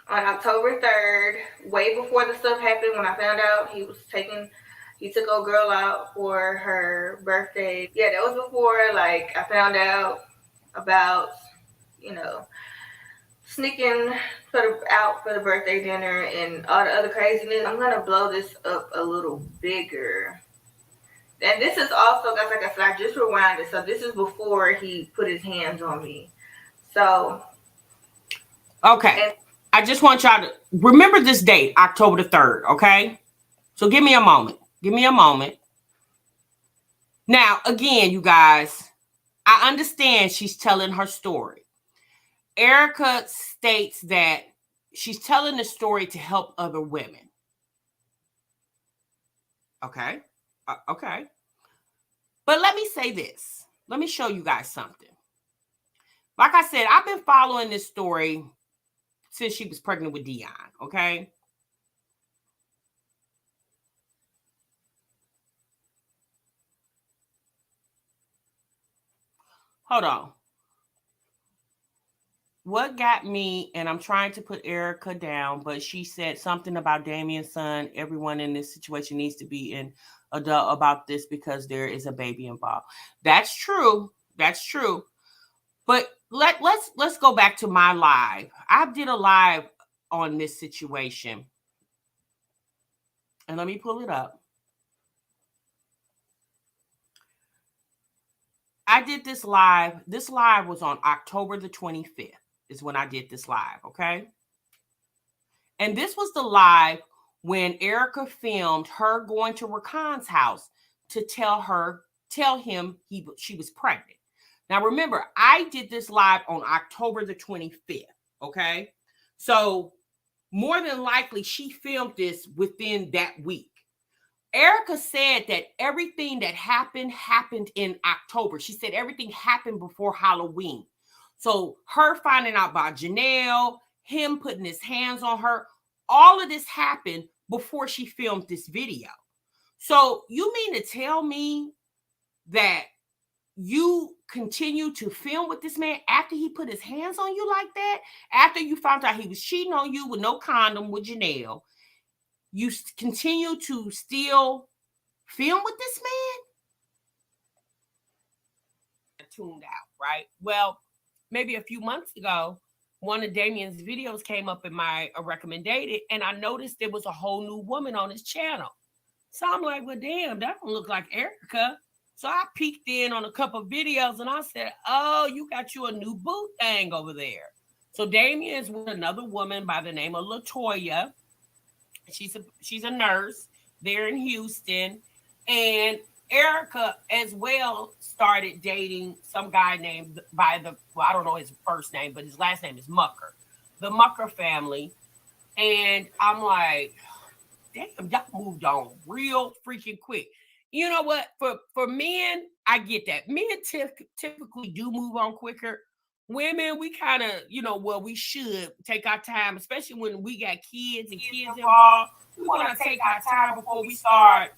On October 3rd, way before the stuff happened, when I found out he was taking, he took old girl out for her birthday. Yeah, that was before like I found out about, you know, sneaking out for the birthday dinner and all the other craziness. I'm gonna blow this up a little bigger. And this is also, guys, like I said, I just rewound it. So this is before he put his hands on me. So okay, I just want y'all to remember this date, October the 3rd. Okay, so give me a moment. Give me a moment. Now, again, you guys, I understand she's telling her story. Erica states that she's telling the story to help other women. Okay. Okay. But let me say this. Let me show you guys something. Like I said, I've been following this story since she was pregnant with Dion. Okay. Hold on. What got me, and I'm trying to put Erica down, but she said something about Damien's son. Everyone in this situation needs to be in adult about this because there is a baby involved. That's true. That's true. But let's go back to my live. I did a live on this situation. And let me pull it up. I did this live. This live was on October the 25th. Is when I did this live, okay? And this was the live when Erica filmed her going to Rakan's house to tell him she was pregnant. Now remember, I did this live on October the 25th, okay? So more than likely she filmed this within that week. Erica said that everything that happened in October. She said everything happened before Halloween. So her finding out about Janelle, him putting his hands on her, all of this happened before she filmed this video. So you mean to tell me that you continue to film with this man after he put his hands on you like that? After you found out he was cheating on you with no condom with Janelle, you continue to still film with this man? Tuned out, right? Well, maybe a few months ago, one of Damien's videos came up in my recommended, and I noticed there was a whole new woman on his channel. So I'm like, well, damn, that don't look like Erica. So I peeked in on a couple of videos, and I said, oh, you got you a new boo thing over there. So Damien is with another woman by the name of Latoya. She's a nurse there in Houston, and Erica as well started dating some guy named I don't know his first name, but his last name is Mucker, the Mucker family. And I'm like, damn, y'all moved on real freaking quick. You know what? For men, I get that. Men typically do move on quicker. Women, we kind of, we should take our time, especially when we got kids and kids involved. We want to take our time before we start,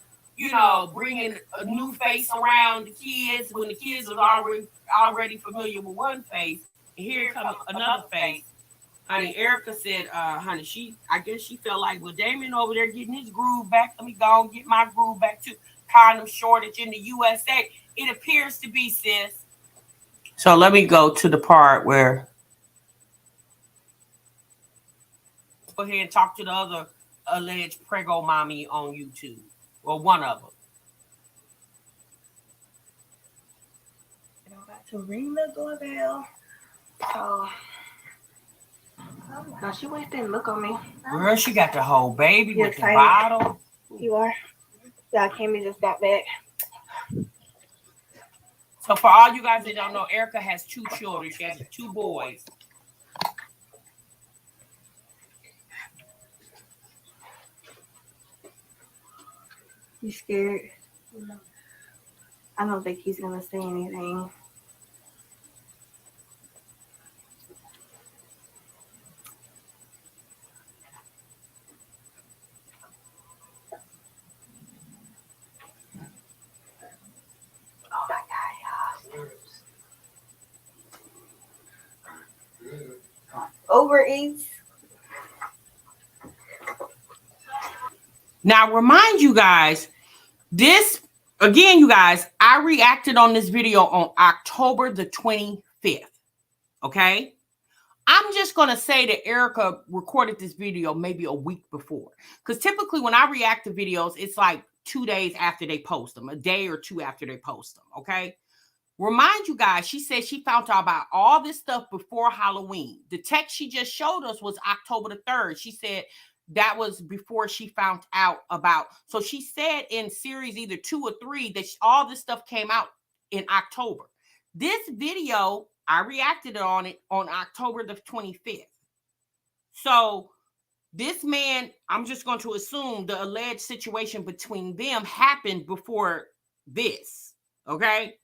bringing a new face around the kids when the kids are already familiar with one face. And here comes another face. Honey, Erica said, honey, I guess she felt like, well, Damien over there getting his groove back. Let me go and get my groove back too. Condom shortage in the USA. It appears to be, sis. So let me go to the part where go ahead and talk to the other alleged prego mommy on YouTube. Well, one of them. I'm about to ring the doorbell. So, no, she went there and look on me. Girl, she got the whole baby with the bottle. You are. Yeah, Kimmy just got back. So for all you guys that don't know, Erica has 2 children. She has 2 boys. You scared? I don't think he's gonna say anything. Oh my God, y'all. Overeats. Now, remind you guys, This, again, you guys, I reacted on this video on October the 25th. Okay? I'm just going to say that Erica recorded this video maybe a week before. Because typically when I react to videos, it's like 2 days after they post them, a day or two after they post them. Okay? Remind you guys, she said she found out about all this stuff before Halloween. The text she just showed us was October the 3rd. She said that was before she found out about. So she said in series either 2 or 3 that all this stuff came out in October. This video, I reacted on it on October the 25th. So this man, I'm just going to assume the alleged situation between them happened before this. Okay?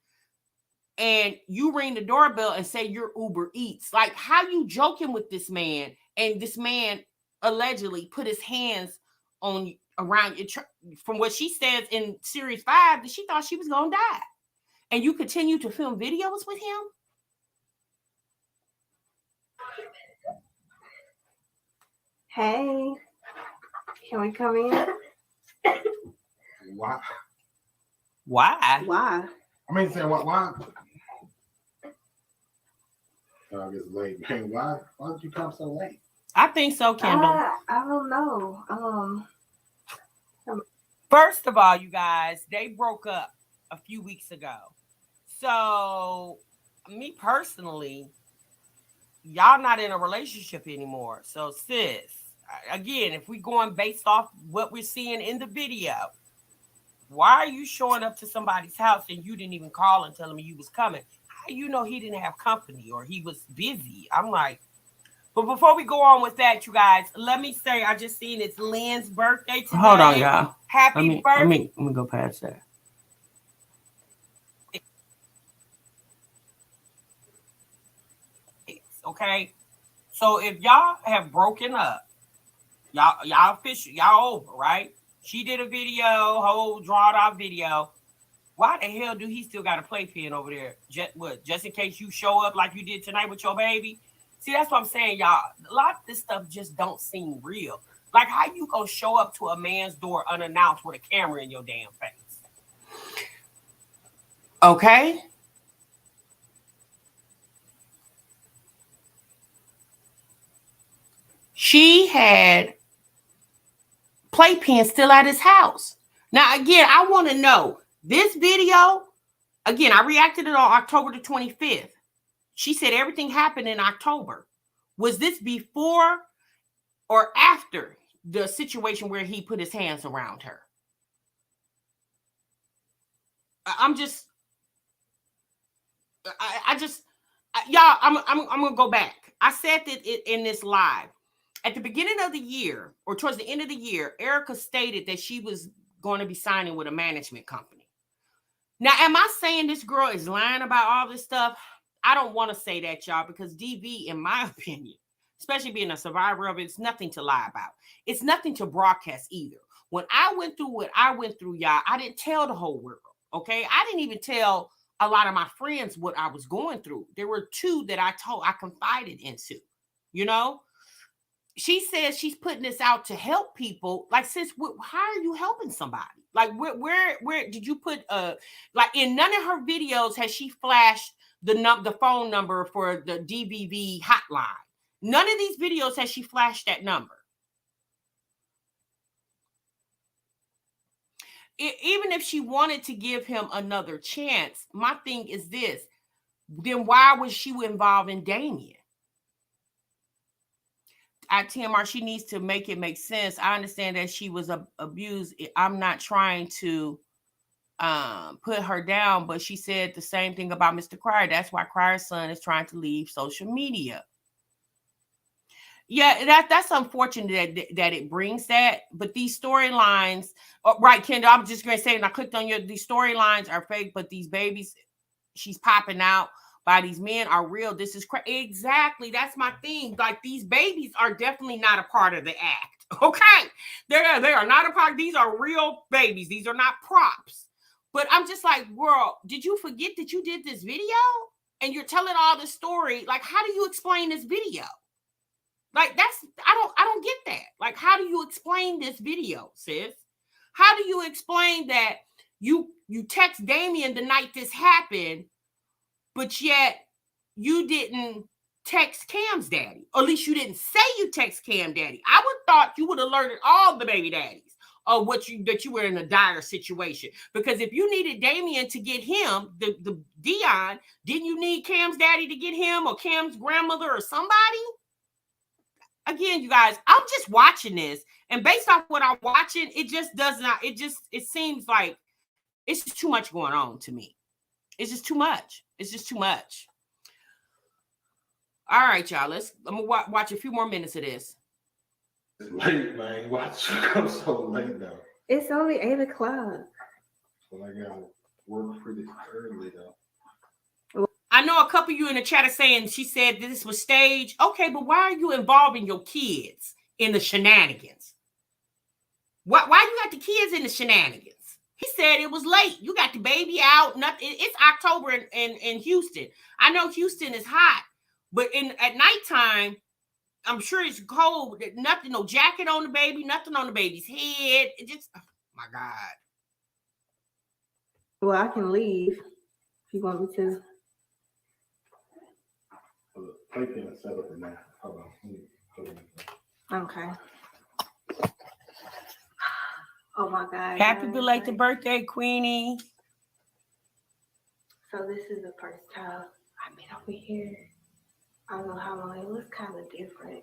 And you ring the doorbell and say you're Uber Eats. Like, how you joking with this man? And this man allegedly put his hands on around your from what she says in series 5 that she thought she was gonna die. And you continue to film videos with him? Hey, can we come in? Why? Why? Why? I mean, saying why? It's late. Man, why did you come so late? I think so, Kendall. I don't know. First of all, you guys, they broke up a few weeks ago. So, me personally, y'all not in a relationship anymore. So, sis, again, if we going based off what we're seeing in the video, why are you showing up to somebody's house and you didn't even call and tell him you was coming? How you know he didn't have company or he was busy? I'm like, but before we go on with that, you guys, let me say, I just seen it's Lynn's birthday today. Hold on, y'all. Happy birthday. Let me go past that. Okay, so if y'all have broken up, y'all official, y'all over, right? She did a video, whole drawn out video. Why the hell do he still got a playpen over there? Just in case you show up like you did tonight with your baby? See, that's what I'm saying, y'all. A lot of this stuff just don't seem real. Like, how you gonna show up to a man's door unannounced with a camera in your damn face? Okay. She had Playpen still at his house. Now, again, I want to know this video. Again, I reacted it on October the 25th. She said everything happened in October. Was this before or after the situation where he put his hands around her? Y'all, I'm gonna go back. I said that in this live. At the beginning of the year, or towards the end of the year, Erica stated that she was going to be signing with a management company. Now, am I saying this girl is lying about all this stuff? I don't want to say that, y'all, because DV, in my opinion, especially being a survivor of it, it's nothing to lie about. It's nothing to broadcast either. When I went through what I went through, y'all, I didn't tell the whole world, okay? I didn't even tell a lot of my friends what I was going through. There were 2 that I confided into, you know? She says she's putting this out to help people. Like, sis, how are you helping somebody? Like, where did you put like in none of her videos has she flashed the phone number for the DVV hotline? None of these videos has she flashed that number. Even if she wanted to give him another chance, my thing is this: then why was she involved in Damien? At TMR, she needs to make it make sense. I understand that she was abused. I'm not trying to put her down, but she said the same thing about Mr. Cryer. That's why Cryer's son is trying to leave social media. Yeah, that's unfortunate that it brings that. But these storylines, right, Kendall, I'm just going to say, and I clicked on these storylines are fake, but these babies she's popping out by these men are real. This is exactly, that's my thing. Like, these babies are definitely not a part of the act. Okay, they are not a part. These are real babies. These are not props. But I'm just like, girl, did you forget that you did this video and you're telling all this story? Like, how do you explain this video? Like, I don't get that. Like, how do you explain this video, sis? How do you explain that you text Damien the night this happened, but yet you didn't text Cam's daddy. Or at least you didn't say you text Cam daddy. I would thought you would have alerted all the baby daddies of that you were in a dire situation. Because if you needed Damien to get him, the Dion, didn't you need Cam's daddy to get him, or Cam's grandmother or somebody? Again, you guys, I'm just watching this, and based off what I'm watching, it just does not, it seems like it's just too much going on to me. It's just too much. It's just too much. All right, y'all. I'm gonna watch a few more minutes of this. It's late, man. Watch you come so late though. It's only 8 o'clock. So I gotta work pretty early though. I know a couple of you in the chat are saying she said this was staged. Okay, but why are you involving your kids in the shenanigans? Why you got the kids in the shenanigans? He said it was late. You got the baby out. Nothing. It's October in Houston. I know Houston is hot, but at nighttime, I'm sure it's cold. Nothing, no jacket on the baby, nothing on the baby's head. It just, oh my God. Well, I can leave if you want me to. Playpen is set up in there. Hold on. Okay. Oh my God. Happy belated birthday, Queenie. So this is the first time I've been over here. I don't know how long. It looks kind of different.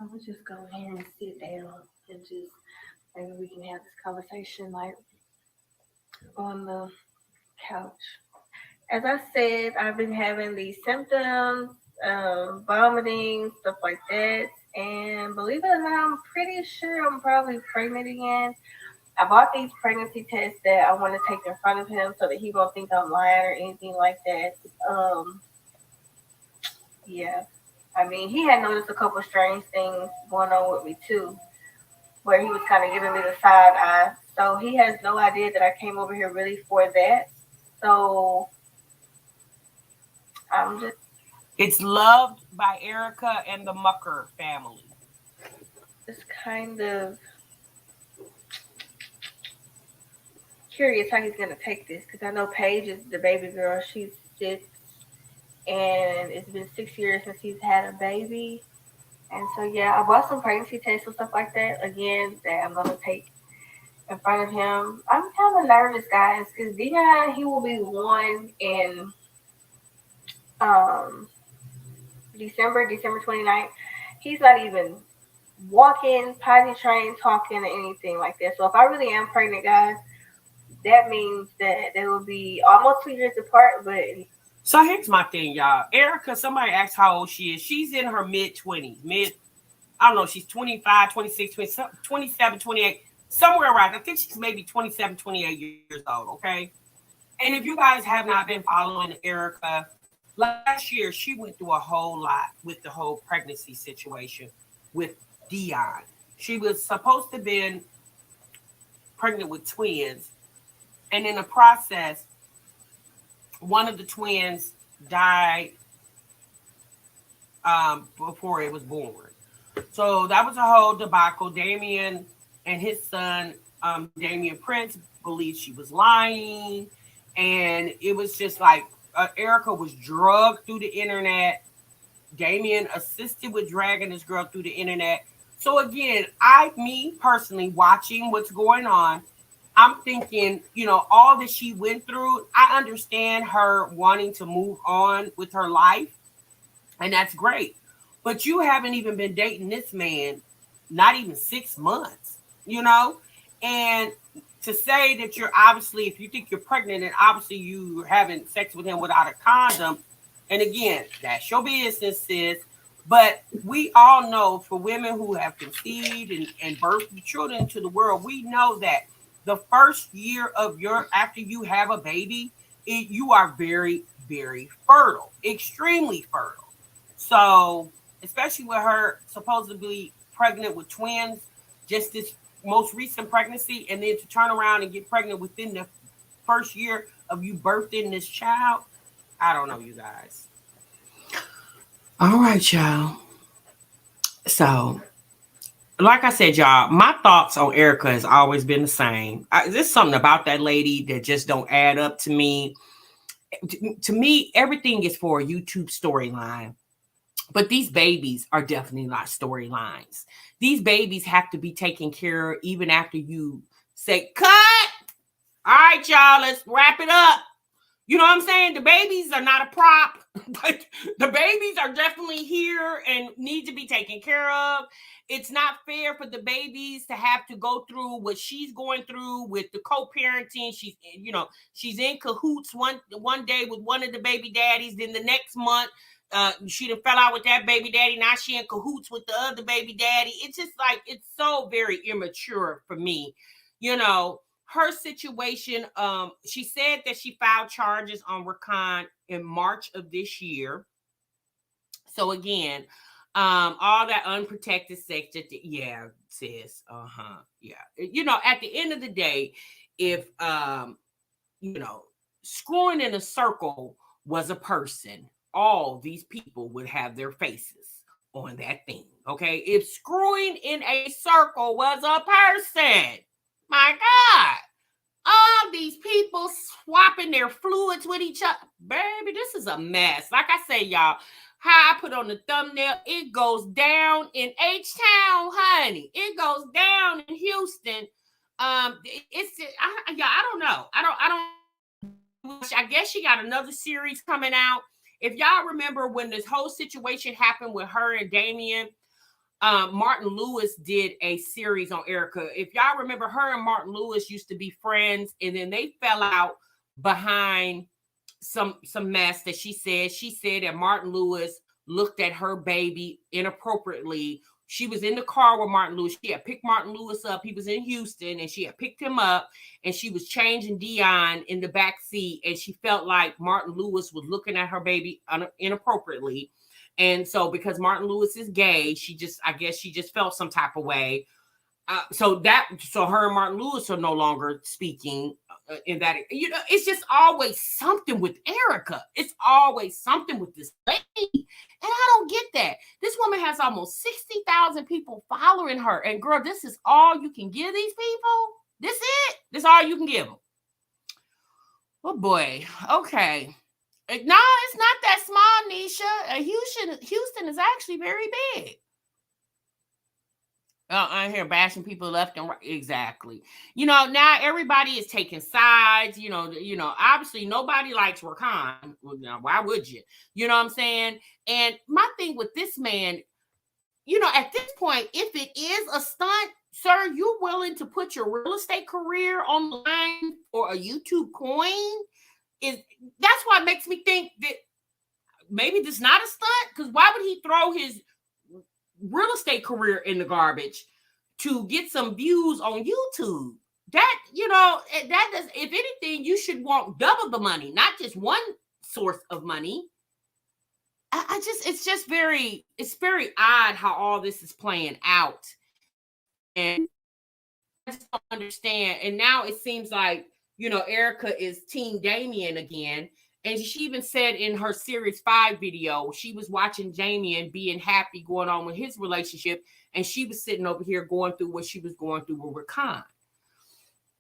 I would just go in here and sit down and just maybe we can have this conversation like on the couch. As I said, I've been having these symptoms, vomiting, stuff like that. And believe it or not, I'm pretty sure I'm probably pregnant again. I bought these pregnancy tests that I want to take in front of him so that he won't think I'm lying or anything like that. Yeah. I mean, he had noticed a couple strange things going on with me too, where he was kind of giving me the side eye. So he has no idea that I came over here really for that. So I'm just... It's Luvd by Erica and the Mucker family. Just kind of curious how he's going to take this, because I know Paige is the baby girl. She's 6, and it's been 6 years since he's had a baby. And so, yeah, I bought some pregnancy tests and stuff like that, again, that I'm going to take in front of him. I'm kind of nervous, guys, because Dion, he will be 1 in December 29th. He's not even walking, potty trained, talking, or anything like that. So if I really am pregnant, guys, that means that they will be almost 2 years apart. But so here's my thing, y'all. Erica, somebody asked how old she is. She's in her mid-20s. I don't know, she's 25, 26, 27, 28, somewhere around. I think she's maybe 27, 28 years old, okay? And if you guys have not been following Erica, last year, she went through a whole lot with the whole pregnancy situation with Dion. She was supposed to have been pregnant with twins. And in the process, one of the twins died before it was born. So that was a whole debacle. Damien and his son, Damien Prince, believed she was lying. And it was just like, Erica was drugged through the internet. Damien assisted with dragging this girl through the internet. So again, me personally watching what's going on, I'm thinking, all that she went through, I understand her wanting to move on with her life, and that's great. But you haven't even been dating this man, not even 6 months, and to say that you're obviously, if you think you're pregnant and obviously you're having sex with him without a condom, and again, that's your business, sis. But we all know for women who have conceived and birthed children into the world, we know that the first year of after you have a baby, you are very, very fertile, extremely fertile. So, especially with her supposedly pregnant with twins, just this most recent pregnancy, and then to turn around and get pregnant within the first year of you birthing this child, I don't know, you guys. All right, y'all. So like I said, y'all, my thoughts on Erica has always been the same. There's something about that lady that just don't add up to me. To me, everything is for a YouTube storyline. But these babies are definitely not storylines. These babies have to be taken care of even after you say, cut. All right, y'all, let's wrap it up. You know what I'm saying? The babies are not a prop. But the babies are definitely here and need to be taken care of. It's not fair for the babies to have to go through what she's going through with the co-parenting. She's in cahoots one day with one of the baby daddies. Then the next month, she done fell out with that baby daddy. Now she in cahoots with the other baby daddy. It's just like, it's so very immature for me. Her situation, she said that she filed charges on Rakan in March of this year. So again, all that unprotected sex, yeah, sis, yeah. At the end of the day, if, screwing in a circle was a person, all these people would have their faces on that thing, okay? If screwing in a circle was a person, my God, all these people swapping their fluids with each other. Baby, this is a mess. Like I say, y'all, how I put on the thumbnail, it goes down in H-Town, honey. It goes down in Houston. I don't know. I guess she got another series coming out. If y'all remember when this whole situation happened with her and Damien, Martin Lewis did a series on Erica. If y'all remember, her and Martin Lewis used to be friends, and then they fell out behind some mess that she said. She said that Martin Lewis looked at her baby inappropriately. She was in the car with Martin Lewis. She had picked Martin Lewis up. He was in Houston, and she had picked him up, and she was changing Dion in the back seat, and she felt like Martin Lewis was looking at her baby inappropriately. And so because Martin Lewis is gay, I guess she just felt some type of way. So her and Martin Lewis are no longer speaking in that. It's just always something with Erica. It's always something with this lady. And I don't get that. This woman has almost 60,000 people following her. And girl, this is all you can give these people? This it? This all you can give them? Oh boy. Okay. No, it's not that small, Nisha. Houston is actually very big. I'm here bashing people left and right. Exactly. Now everybody is taking sides. Obviously nobody likes Rakan. Why would you? You know what I'm saying? And my thing with this man, at this point, if it is a stunt, sir, you're willing to put your real estate career on the line for a YouTube coin? That's why it makes me think that maybe this is not a stunt, because why would he throw his real estate career in the garbage to get some views on YouTube? That does, if anything, you should want double the money, not just one source of money. It's very odd how all this is playing out. And I just don't understand. And now it seems like, Erica is Team Damien again. And she even said in her Series 5 video, she was watching Damien being happy going on with his relationship. And she was sitting over here going through what she was going through with Rakan.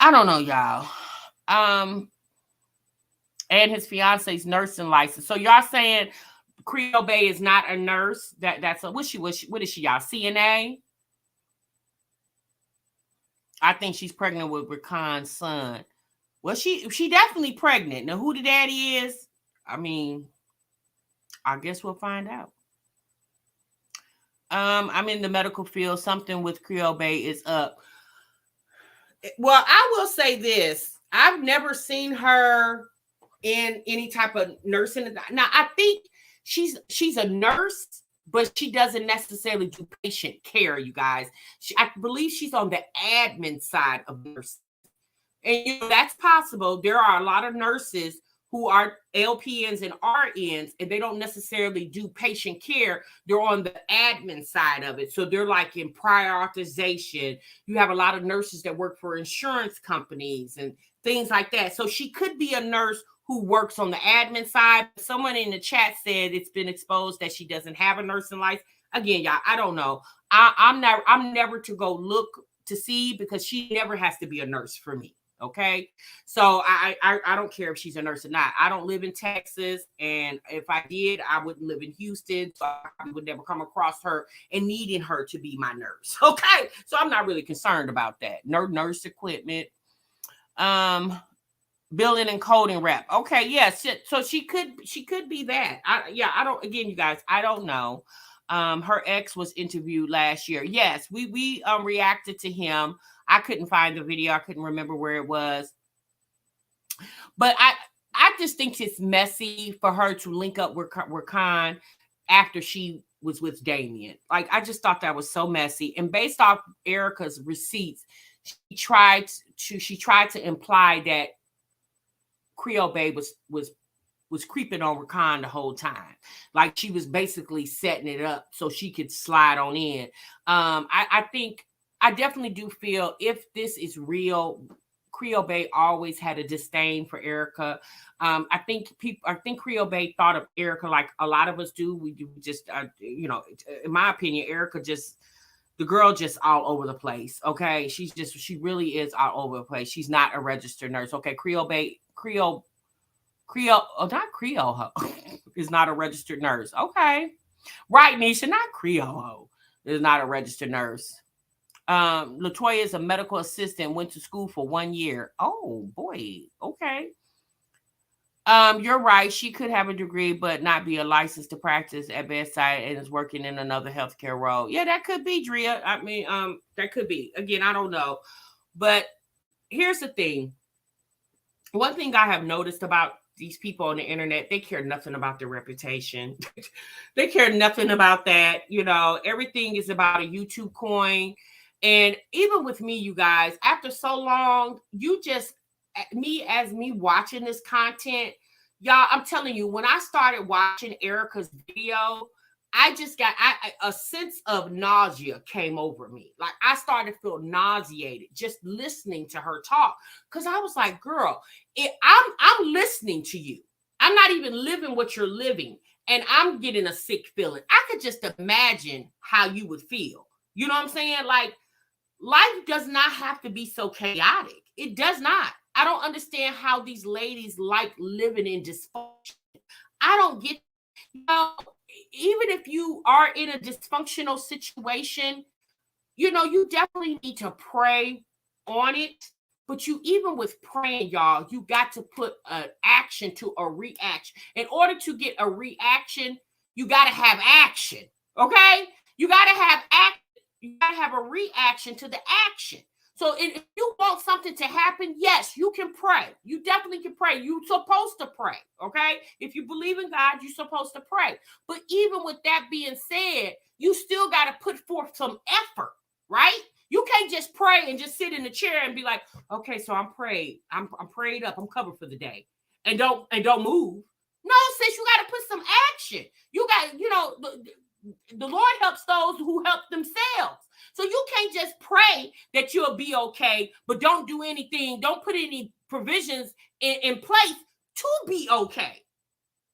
I don't know, y'all. And his fiance's nursing license. So y'all saying Creole Bay is not a nurse? That's what is she, y'all? CNA? I think she's pregnant with Rakan's son. Well, she definitely pregnant. Now, who the daddy is, I guess we'll find out. I'm in the medical field. Something with Creole Bay is up. Well, I will say this. I've never seen her in any type of nursing. Now, I think she's a nurse, but she doesn't necessarily do patient care, you guys. I believe she's on the admin side of nursing. And that's possible. There are a lot of nurses who are LPNs and RNs, and they don't necessarily do patient care. They're on the admin side of it. So they're like in prior authorization. You have a lot of nurses that work for insurance companies and things like that. So she could be a nurse who works on the admin side. Someone in the chat said it's been exposed that she doesn't have a nursing license. Again, y'all, I don't know. I'm never to go look to see, because she never has to be a nurse for me. Okay. So I don't care if she's a nurse or not. I don't live in Texas. And if I did, I wouldn't live in Houston. So I would never come across her and needing her to be my nurse. Okay. So I'm not really concerned about that. Nurse equipment. Billing and coding rep. Okay. Yes. Yeah, so she could be that. I don't, again, you guys, I don't know. Her ex was interviewed last year. Yes, we reacted to him. I couldn't find the video. I couldn't remember where it was. But I just think it's messy for her to link up with Khan after she was with Damien. Like, I just thought that was so messy. And based off Erica's receipts, she tried to imply that Creole Bae was creeping on Rakan the whole time. Like, she was basically setting it up so she could slide on in. I definitely do feel, if this is real, Creole Bae always had a disdain for Erica. I think Creole Bae thought of Erica like a lot of us do. We do just, in my opinion, Erica the girl just all over the place. Okay. She really is all over the place. She's not a registered nurse. Okay. Creole, not Creole is not a registered nurse. Okay. Right, Nisha, not Creole is not a registered nurse. Latoya is a medical assistant, went to school for 1 year. Oh boy. Okay. You're right. She could have a degree, but not be a licensed to practice at bedside and is working in another healthcare role. Yeah, that could be, Drea. I mean, that could be. Again, I don't know. But here's the thing. One thing I have noticed about these people on the internet, they care nothing about their reputation. They care nothing about that. Everything is about a YouTube coin. And even with me, you guys, after so long, me watching this content, y'all, I'm telling you, when I started watching Erica's video, I just got a sense of nausea came over me. Like, I started to feel nauseated just listening to her talk, because I was like, girl, I'm listening to you. I'm not even living what you're living, and I'm getting a sick feeling. I could just imagine how you would feel. You know what I'm saying? Like, life does not have to be so chaotic. It does not. I don't understand how these ladies like living in dysfunction. I don't get, even if you are in a dysfunctional situation, you definitely need to pray on it. But even with praying, y'all, you got to put an action to a reaction. In order to get a reaction, you got to have action. Okay? You got to have action. You got to have a reaction to the action. So if you want something to happen, yes, you can pray. You definitely can pray. You're supposed to pray, okay? If you believe in God, you're supposed to pray. But even with that being said, you still got to put forth some effort, right? You can't just pray and just sit in the chair and be like, okay, so I'm prayed. I'm prayed up. I'm covered for the day. And don't move. No, sis, you got to put some action. You got, the Lord helps those who help themselves. So you can't just pray that you'll be okay, but don't do anything. Don't put any provisions in place to be okay.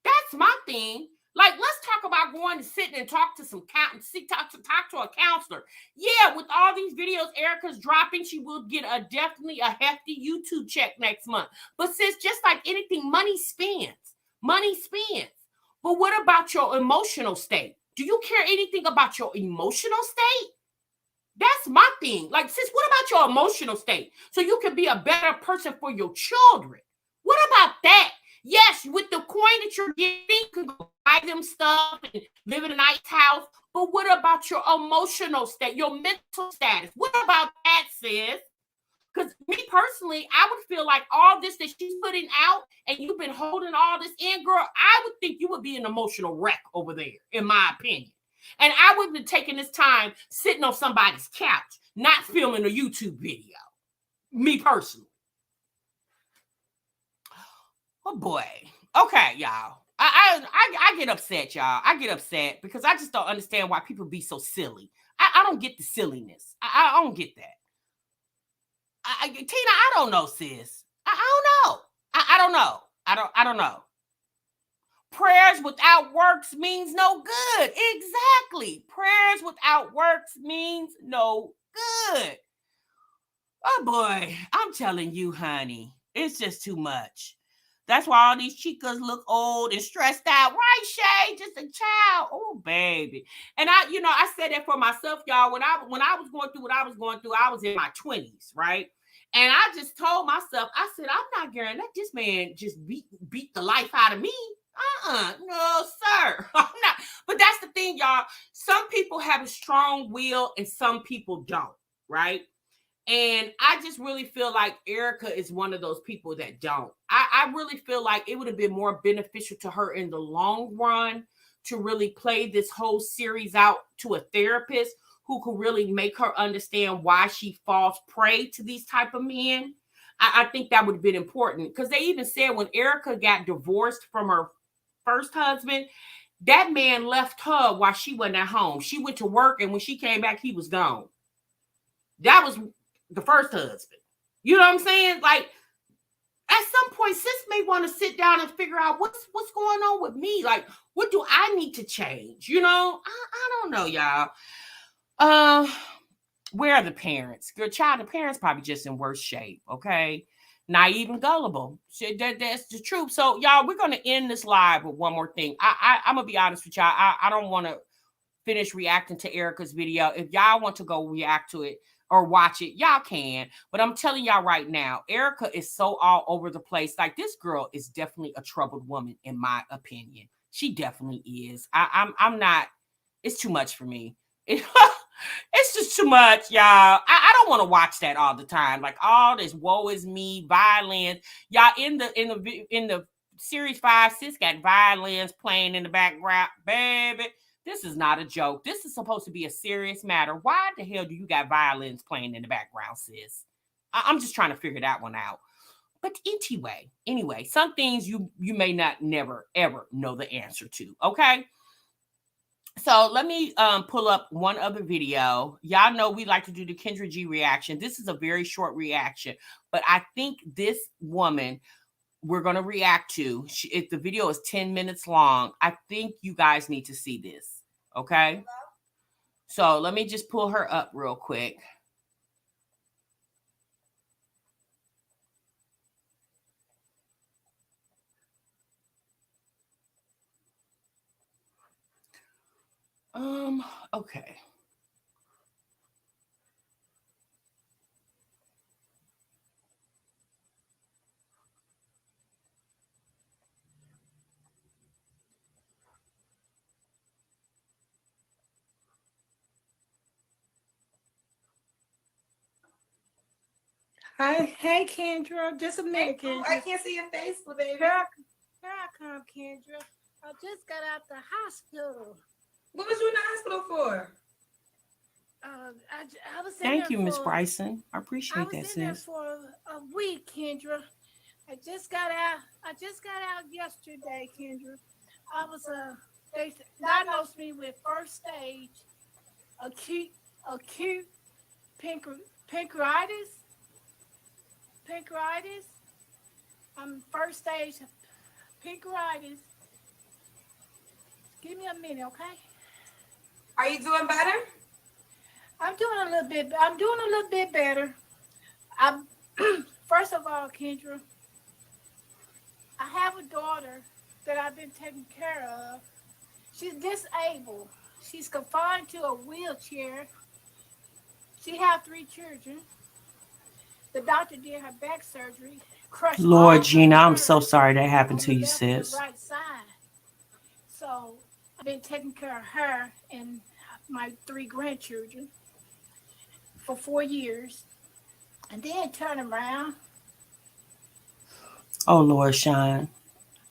That's my thing. Like, let's talk about going to sit and talk to some talk to a counselor. Yeah, with all these videos Erica's dropping, she will get definitely a hefty YouTube check next month. But sis, just like anything, money spends. But what about your emotional state? Do you care anything about your emotional state? That's my thing. Like, sis, what about your emotional state? So you can be a better person for your children. What about that? Yes, with the coin that you're getting, you can go buy them stuff and live in a nice house. But what about your emotional state, your mental status? What about that, sis? Because me personally, I would feel like all this that she's putting out and you've been holding all this in, girl, I would think you would be an emotional wreck over there, in my opinion. And I wouldn't have taken this time sitting on somebody's couch, not filming a YouTube video. Me personally. Oh boy. Okay, y'all. I get upset, y'all. I get upset because I just don't understand why people be so silly. I don't get the silliness. I don't get that. Tina, I don't know, sis. I don't know. I don't know. I don't know. Prayers without works means no good. Exactly. Prayers without works means no good. Oh boy, I'm telling you, honey, it's just too much. That's why all these chicas look old and stressed out. Right, Shay? Just a child. Oh, baby. And I said that for myself, y'all. When I was going through what I was going through, I was in my 20s, right? And I just told myself, I said, I'm not going to let this man just beat the life out of me. No, sir. I'm not. But that's the thing, y'all. Some people have a strong will and some people don't, right? And I just really feel like Erica is one of those people that don't. I really feel like it would have been more beneficial to her in the long run to really play this whole series out to a therapist who could really make her understand why she falls prey to these type of men. I think that would have been important because they even said when Erica got divorced from her first husband, that man left her while she wasn't at home. She went to work, and when she came back, he was gone. That was the first husband. You know what I'm saying? Like, at some point, sis may want to sit down and figure out what's going on with me. Like, what do I need to change? You know, I don't know, y'all. Where are the parents? Good child, the parents probably just in worse shape, okay? Naive and gullible. That's the truth. So, y'all, we're going to end this live with one more thing. I'm going to be honest with y'all. I don't want to finish reacting to Erica's video. If y'all want to go react to it or watch it, y'all can. But I'm telling y'all right now, Erica is so all over the place. Like, this girl is definitely a troubled woman, in my opinion. She definitely is. I'm not. It's too much for me. It's just too much, y'all. I don't want to watch that all the time. Like, all this woe is me, violence. Y'all, in the series 5, sis got violence playing in the background. Baby, this is not a joke. This is supposed to be a serious matter. Why the hell do you got violence playing in the background, sis? I'm just trying to figure that one out. But anyway, some things you may not never, ever know the answer to, okay? So let me pull up one other video. Y'all know we like to do the Kendra G reaction. This is a very short reaction, but I think this woman we're going to react to, if the video is 10 minutes long, I think you guys need to see this, okay? So let me just pull her up real quick. Okay. Hi, hey Kendra, just a minute, Kendra. I can't see your face, baby. Here I come, Kendra. I just got out the hospital. What was you in the hospital for? I was in Thank there you, Miss for- Bryson. I appreciate that, I was in there sis. for a week, Kendra. I just got out yesterday, Kendra. I was they diagnosed me with first stage acute pancreatitis. First stage pancreatitis. Give me a minute, okay? Are you doing better? I'm doing a little bit better. First of all, Kendra, I have a daughter that I've been taking care of. She's disabled. She's confined to a wheelchair. She has 3 children. The doctor did her back surgery. Lord, Gina, I'm so sorry that happened to you, sis. Right side. So I've been taking care of her and my 3 grandchildren for 4 years. And then turn around. Oh, Lord, Sean.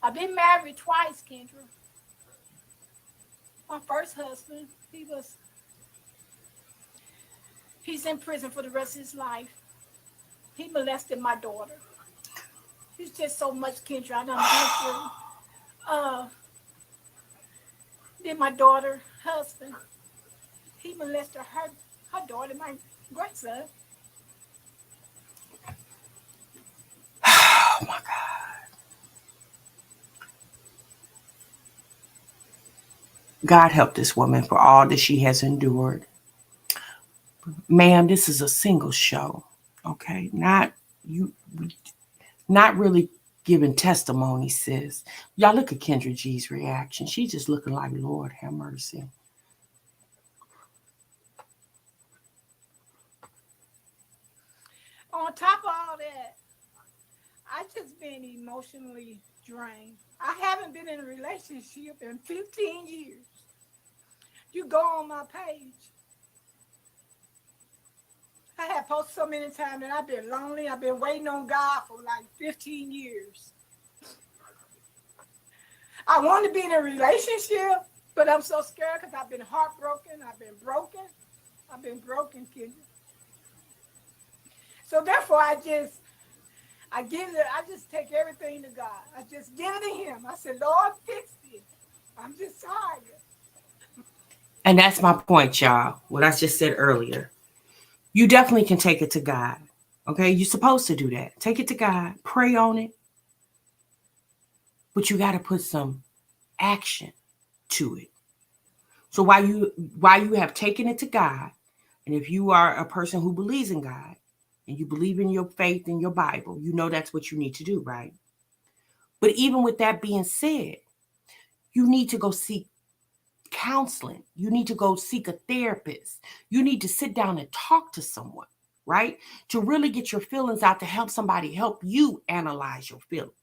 I've been married twice, Kendra. My first husband, he's in prison for the rest of his life. He molested my daughter. He's just so much, Kendra, I done been through. Then my daughter, husband, he molested her daughter, my grandson. Oh, my God. God help this woman for all that she has endured. Ma'am, this is a single show, okay? Not really giving testimony, sis. Y'all look at Kendra G's reaction. She's just looking like, Lord have mercy. On top of all that, I just been emotionally drained. I haven't been in a relationship in 15 years. You go on my page. I have posted so many times that I've been lonely. I've been waiting on God for like 15 years. I want to be in a relationship, but I'm so scared because I've been heartbroken. I've been broken. I've been broken, Kendra. So therefore, I just take everything to God. I just give it to Him. I said, Lord, fix it. I'm just tired. And that's my point, y'all. What I just said earlier. You definitely can take it to God. Okay? You're supposed to do that. Take it to God. Pray on it. But you got to put some action to it. So while you have taken it to God, and if you are a person who believes in God, and you believe in your faith in your Bible, you know that's what you need to do, right? But even with that being said, you need to go seek counseling. You need to go seek a therapist. You need to sit down and talk to someone, right? To really get your feelings out, to help somebody help you analyze your feelings.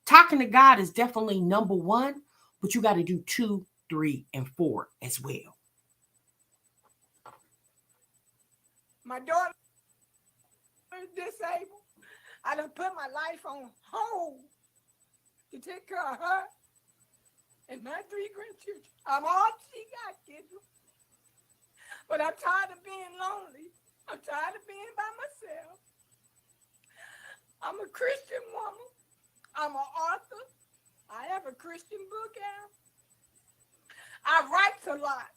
Talking to God is definitely number one, but you got to do 2, 3, and 4 as well. My daughter is disabled. I done put my life on hold to take care of her and my 3 grandchildren. I'm all she got, Kendra. But I'm tired of being lonely. I'm tired of being by myself. I'm a Christian woman. I'm an author. I have a Christian book out. I write a lot.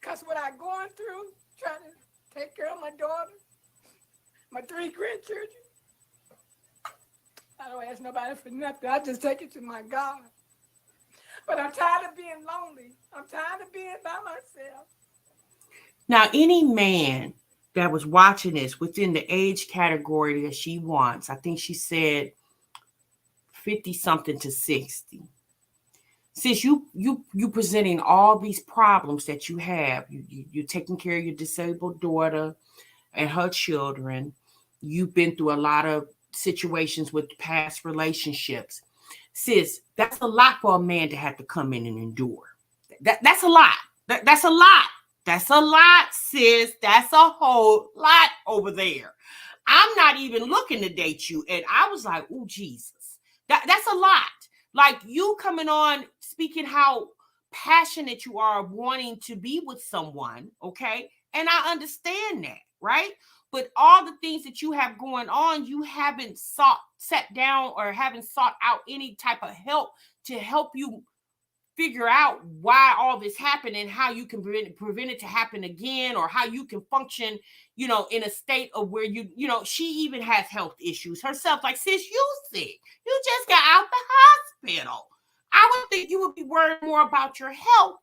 Because what I'm going through, trying to take care of my daughter, my 3 grandchildren, I don't ask nobody for nothing. I just take it to my God. But I'm tired of being lonely. I'm tired of being by myself. Now, any man that was watching this within the age category that she wants, I think she said 50 something to 60. Since you presenting all these problems that you have, you're taking care of your disabled daughter and her children. You've been through a lot of situations with past relationships. Sis, that's a lot for a man to have to come in and endure. That's a lot. That's a lot. That's a lot, sis. That's a whole lot over there. I'm not even looking to date you. And I was like, oh, Jesus. That's a lot. Like you coming on speaking how passionate you are of wanting to be with someone, okay? And I understand that, right? But all the things that you have going on, you haven't sat down or haven't sought out any type of help to help you figure out why all this happened and how you can prevent it to happen again, or how you can function, in a state of where she even has health issues herself. Like, sis, you sick. You just got out the hospital. I would think you would be worried more about your health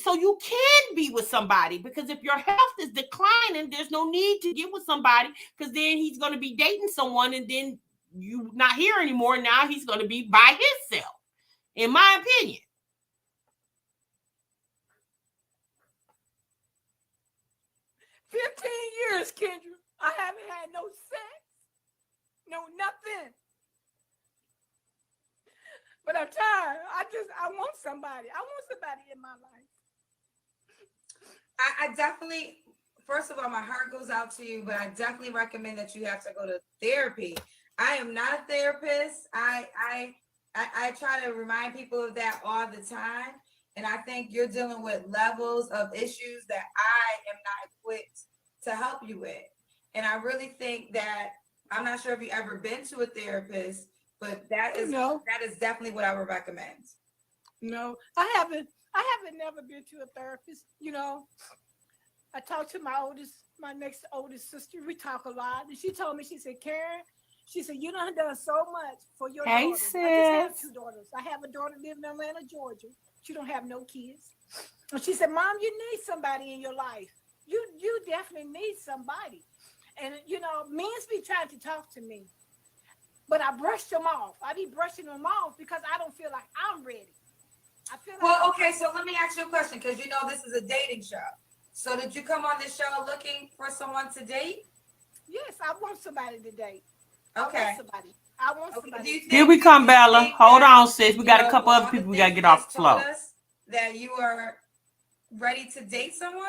so you can be with somebody, because if your health is declining, there's no need to get with somebody, because then he's going to be dating someone and then you not here anymore. Now he's going to be by himself, in my opinion. 15 years, Kendra. I haven't had no sex, no nothing. But I'm tired. I want somebody. I want somebody in my life. I definitely, first of all, my heart goes out to you, but I definitely recommend that you have to go to therapy. I am not a therapist. I try to remind people of that all the time. And I think you're dealing with levels of issues that I am not equipped to help you with. And I really think that, I'm not sure if you've ever been to a therapist, but that is definitely what I would recommend. No, I haven't never been to a therapist. I talked to my next oldest sister. We talk a lot. And she told me, she said, Karen, she said, you done so much for your daughters. Sis. I just have 2 daughters. I have a daughter living in Atlanta, Georgia. You don't have no kids. And she said, Mom, you need somebody in your life. You definitely need somebody. And, you know, men's be trying to talk to me. But I brushed them off. I be brushing them off because I don't feel like I'm ready. I feel like well, okay, so let me ask you a question, because you know this is a dating show. So did you come on this show looking for someone to date? yes, I want somebody to date. Okay. I want somebody. Here we come, Bella. Hold on, sis. We got a know, couple all other the people we got to things get off the you just floor. told us that you are ready to date someone?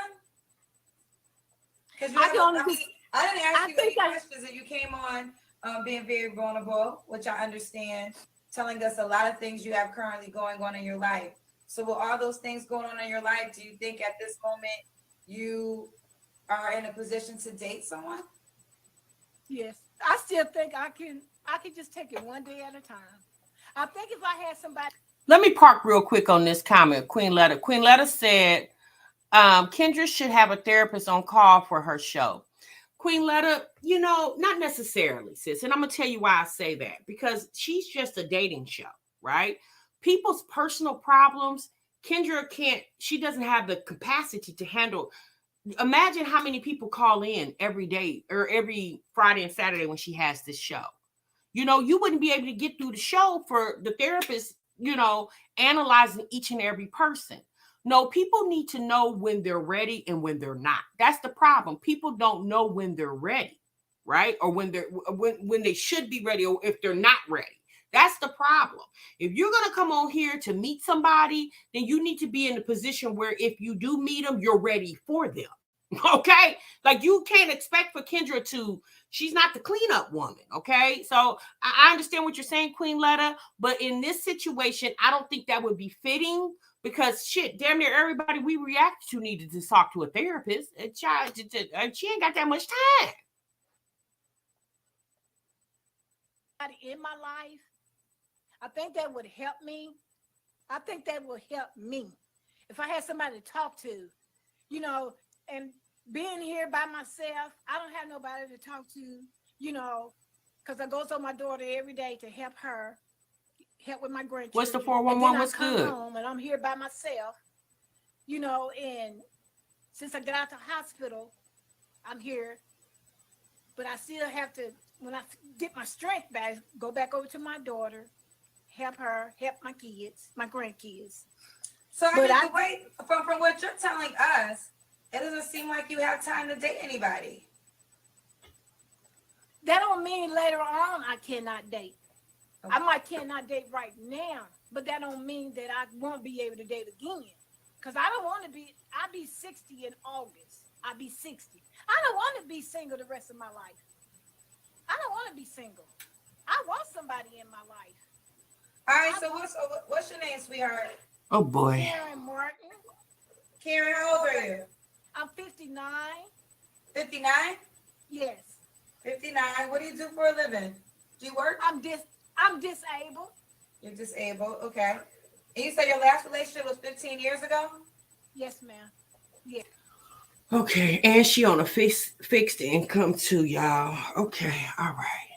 Because I didn't ask you any questions, and you came on being very vulnerable, which I understand, telling us a lot of things you have currently going on in your life. So with all those things going on in your life, do you think at this moment you are in a position to date someone? Yes, I still think I can just take it one day at a time. I think if I had somebody. Let me park real quick on this comment. Queen Letta. Queen Letta said, Kendra should have a therapist on call for her show. Queen Letta, you know, not necessarily, sis. And I'm going to tell you why I say that. Because she's just a dating show, right? People's personal problems, Kendra she doesn't have the capacity to handle. Imagine how many people call in every day or every Friday and Saturday when she has this show. You know, you wouldn't be able to get through the show for the therapist, you know, analyzing each and every person. No, people need to know when they're ready and when they're not. That's the problem. People don't know when they're ready, right? Or when they should be ready, or if they're not ready. That's the problem. If you're going to come on here to meet somebody, then you need to be in a position where if you do meet them, you're ready for them. Okay? Like, you can't expect for Kendra she's not the cleanup woman. Okay? So I understand what you're saying, Queen Letta, but in this situation, I don't think that would be fitting, because shit, damn near everybody we react to needed to talk to a therapist. She ain't got that much time. In my life, I think that would help me. I think that would help me if I had somebody to talk to, you know, and being here by myself, I don't have nobody to talk to, you know, because I go to my daughter every day to help with my grandchildren. What's the 411? What's good? I come home and I'm here by myself, you know, and since I got out the hospital, I'm here, but I still have to, when I get my strength back, go back over to my daughter, help her, help my kids, my grandkids. So I mean, the way from what you're telling us, it doesn't seem like you have time to date anybody. That don't mean later on I cannot date. Okay. I cannot date right now, but that don't mean that I won't be able to date again. Because I don't want to I'll be 60 in August. I'll be 60. I don't want to be single the rest of my life. I don't want to be single. I want somebody in my life. All right, so what's your name, sweetheart? Oh, boy. Karen Martin. Karen, how old are you? I'm 59. 59? Yes. 59. What do you do for a living? Do you work? I'm disabled. You're disabled, okay. And you said your last relationship was 15 years ago? Yes, ma'am. Yeah. Okay, and she on a fixed income too, y'all. Okay, all right.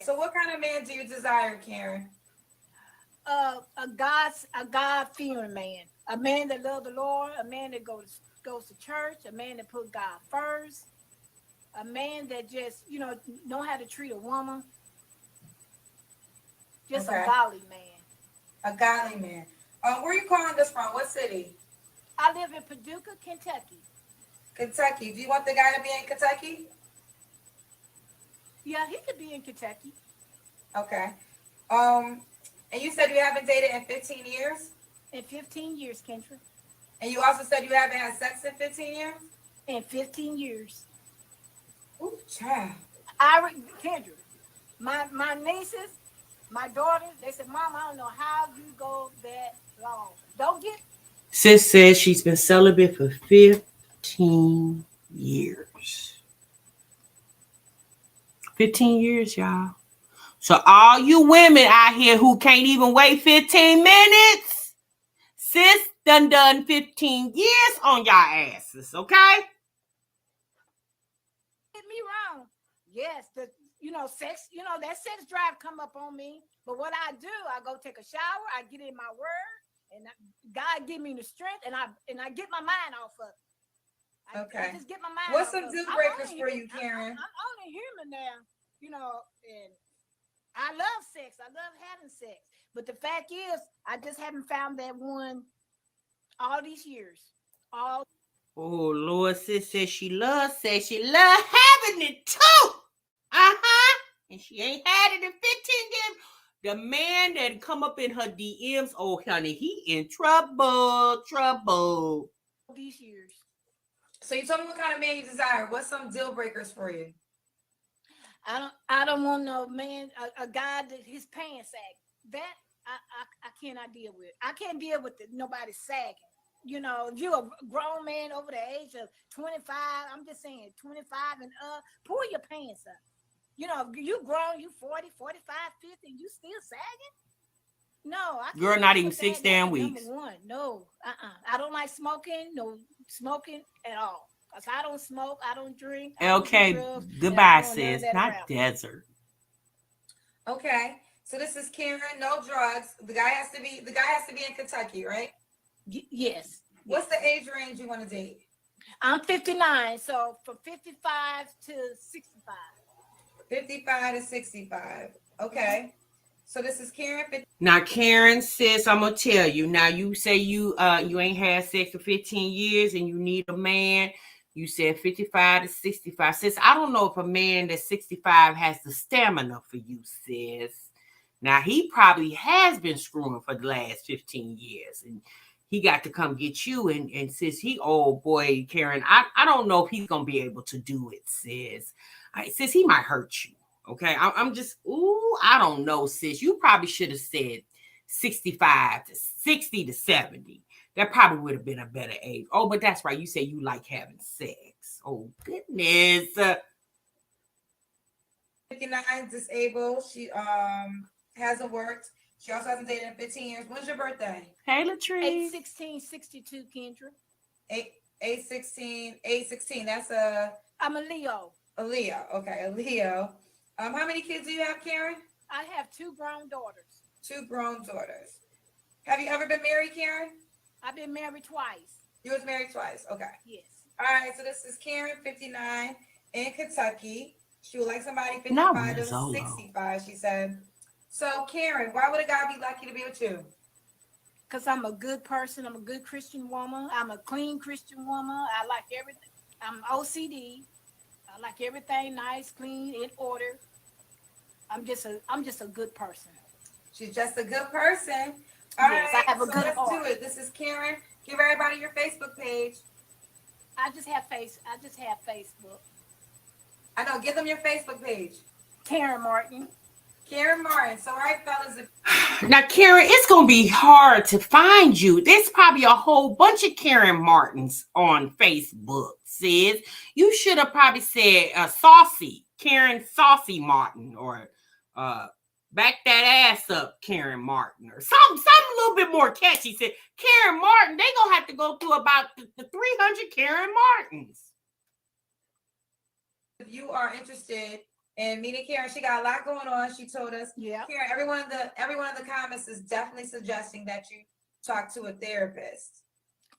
So what kind of man do you desire, Karen? A God-fearing man. A man that loves the Lord, a man that goes to church, a man that put God first, a man that just, you know how to treat a woman. Just a godly man. A godly man. Where are you calling us from? What city? I live in Paducah, Kentucky. Kentucky. Do you want the guy to be in Kentucky? Yeah, he could be in Kentucky. Okay. And you said you haven't dated in 15 years? In 15 years, Kendra. And you also said you haven't had sex in 15 years? In 15 years. Ooh, child. Kendra, my nieces, my daughters, they said, Mom, I don't know how you go that long. Don't get. Sis says she's been celibate for 15 years. 15 years, y'all. So all you women out here who can't even wait 15 minutes, sis done 15 years on y'all asses, okay? Get me wrong. Yes, sex, that sex drive come up on me. But what I do, I go take a shower, I get in my word, and God give me the strength, and I get my mind off of it. I just get my mind. What's some deal breakers for you, Karen? I'm only human now, and I love sex. I love having sex. But the fact is, I just haven't found that one all these years. Oh, Lord, sis says she loves sex. She loves having it too. And she ain't had it in 15 years. The man that come up in her DMs, oh, honey, he in trouble. These years. So you told me what kind of man you desire. What's some deal breakers for you? I don't want no man, a guy that his pants sag. That I cannot deal with. I can't deal with nobody sagging. If you're a grown man over the age of 25, I'm just saying 25 and up, pull your pants up. If you grown, you 40, 45, 50, and you still sagging? No, I can't. Girl, not even 6 damn weeks. Number one, no, I don't like smoking, no smoking at all. Because I don't smoke, I don't drink. Okay, goodbye, sis. Not desert. Okay, so this is Karen, no drugs. The guy has to be in Kentucky, right? Yes. What's the age range you want to date? I'm 59, so from 55 to 65. 55 to 65. Okay. So this is Karen. Now, Karen, sis, I'm gonna tell you. Now, you say you ain't had sex for 15 years and you need a man. You said 55 to 65. Sis, I don't know if a man that's 65 has the stamina for you, sis. Now, he probably has been screwing for the last 15 years. And he got to come get you. And sis, oh boy, Karen, I don't know if he's going to be able to do it, sis. Sis, he might hurt you. Okay. I'm just, I don't know, sis. You probably should have said 65 to 60 to 70. That probably would have been a better age. Oh, but that's right. You say you like having sex. Oh, goodness. 59, disabled. She hasn't worked. She also hasn't dated in 15 years. When's your birthday? Hey, Latrice. 8/16/62, Kendra. 8/16. That's I'm a Leo. A Leo. Okay, a Leo. How many kids do you have, Karen? I have 2 grown daughters. 2 grown daughters. Have you ever been married, Karen? I've been married twice. You was married twice. Okay. Yes. All right. So this is Karen, 59, in Kentucky. She would like somebody 55 to 65, she said. So, Karen, why would a guy be lucky to be with you? Because I'm a good person. I'm a good Christian woman. I'm a clean Christian woman. I like everything. I'm OCD. I like everything nice, clean, in order. I'm just a good person. She's just a good person. All yes, right, I have a good let's heart. do it. This is Karen. Give everybody your Facebook page. I just have Facebook. I know. Give them your Facebook page. Karen Martin. Karen Martin. So, all right, fellas. Now, Karen, it's going to be hard to find you. There's probably a whole bunch of Karen Martins on Facebook, sis. You should have probably said Karen Saucy Martin, or back that ass up, Karen Martin, or something a little bit more catchy. Said Karen Martin, they going to have to go through about the 300 Karen Martins. If you are interested in meeting Karen, she got a lot going on. She told us, yeah. Karen, everyone in the comments is definitely suggesting that you talk to a therapist.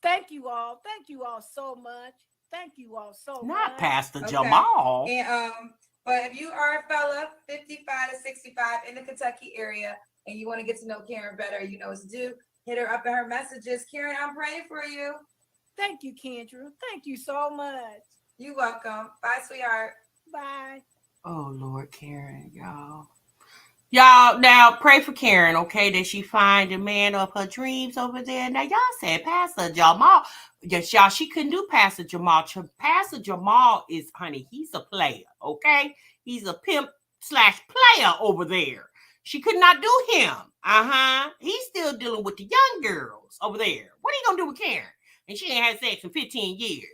Thank you all. Thank you all so much. Thank you all so much. Not Pastor Jamal. And but if you are a fella 55 to 65 in the Kentucky area and you want to get to know Karen better, you know what to do. Hit her up in her messages. Karen, I'm praying for you. Thank you, Kendra. Thank you so much. You're welcome. Bye, sweetheart. Bye. Oh, Lord, Karen, y'all. Y'all, now pray for Karen, okay, that she find the man of her dreams over there. Now, y'all said Pastor Jamal. Yes, y'all, she couldn't do Pastor Jamal. Pastor Jamal is, honey, he's a player, okay? He's a pimp/player over there. She could not do him. He's still dealing with the young girls over there. What are you going to do with Karen? And she ain't had sex in 15 years.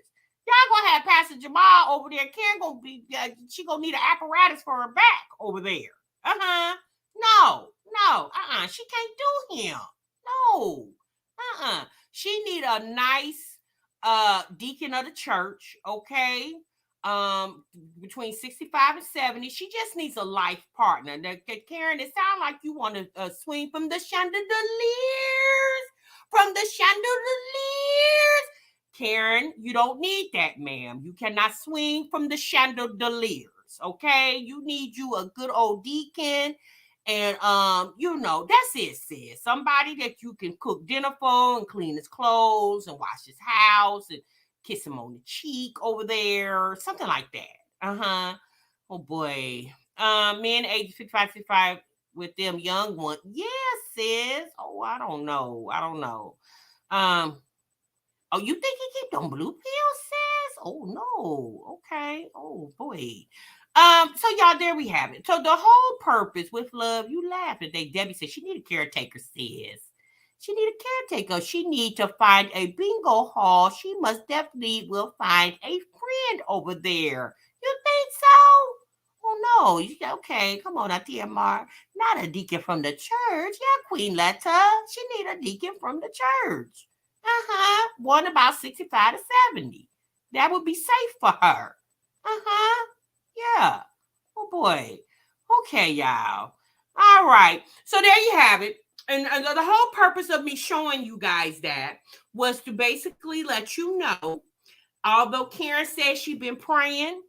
Y'all gonna have Pastor Jamal over there. Karen gonna be, she gonna need an apparatus for her back over there. No. She can't do him. No. She need a nice deacon of the church, okay? between 65 and 70. She just needs a life partner. Now, Karen, it sounds like you want to swing from the chandeliers. From the chandeliers. Karen, you don't need that, ma'am. You cannot swing from the chandeliers, okay? You need you a good old deacon. And, that's it, sis. Somebody that you can cook dinner for and clean his clothes and wash his house and kiss him on the cheek over there, something like that. Oh boy. Men age 55 with them young ones. Yes, sis. Oh, I don't know. Oh, you think he keep them blue pills, sis? Oh no. Okay. Oh boy. So y'all, there we have it. So the whole purpose with love, you laugh at Debbie said she need a caretaker, sis. She need a caretaker. She need to find a bingo hall. She most definitely will find a friend over there. You think so? Oh no. Okay, come on, TMR. Not a deacon from the church. Yeah, Queen Letta. She need a deacon from the church. One about 65 to 70. That would be safe for her. Yeah. Oh boy. Okay, y'all. All right. So there you have it. And the whole purpose of me showing you guys that was to basically let you know, although Karen says she's been praying,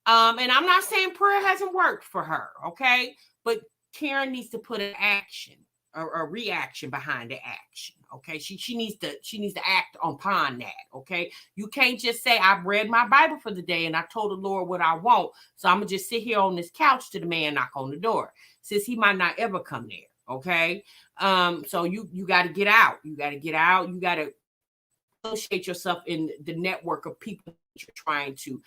and I'm not saying prayer hasn't worked for her, okay? But Karen needs to put an action or a reaction behind the action, okay? She needs to act upon that, okay? You can't just say, I've read my Bible for the day and I told the Lord what I want, so I'm gonna just sit here on this couch till the man knock on the door, since he might not ever come there, okay? So you got to get out. You got to associate yourself in the network of people that you're trying to,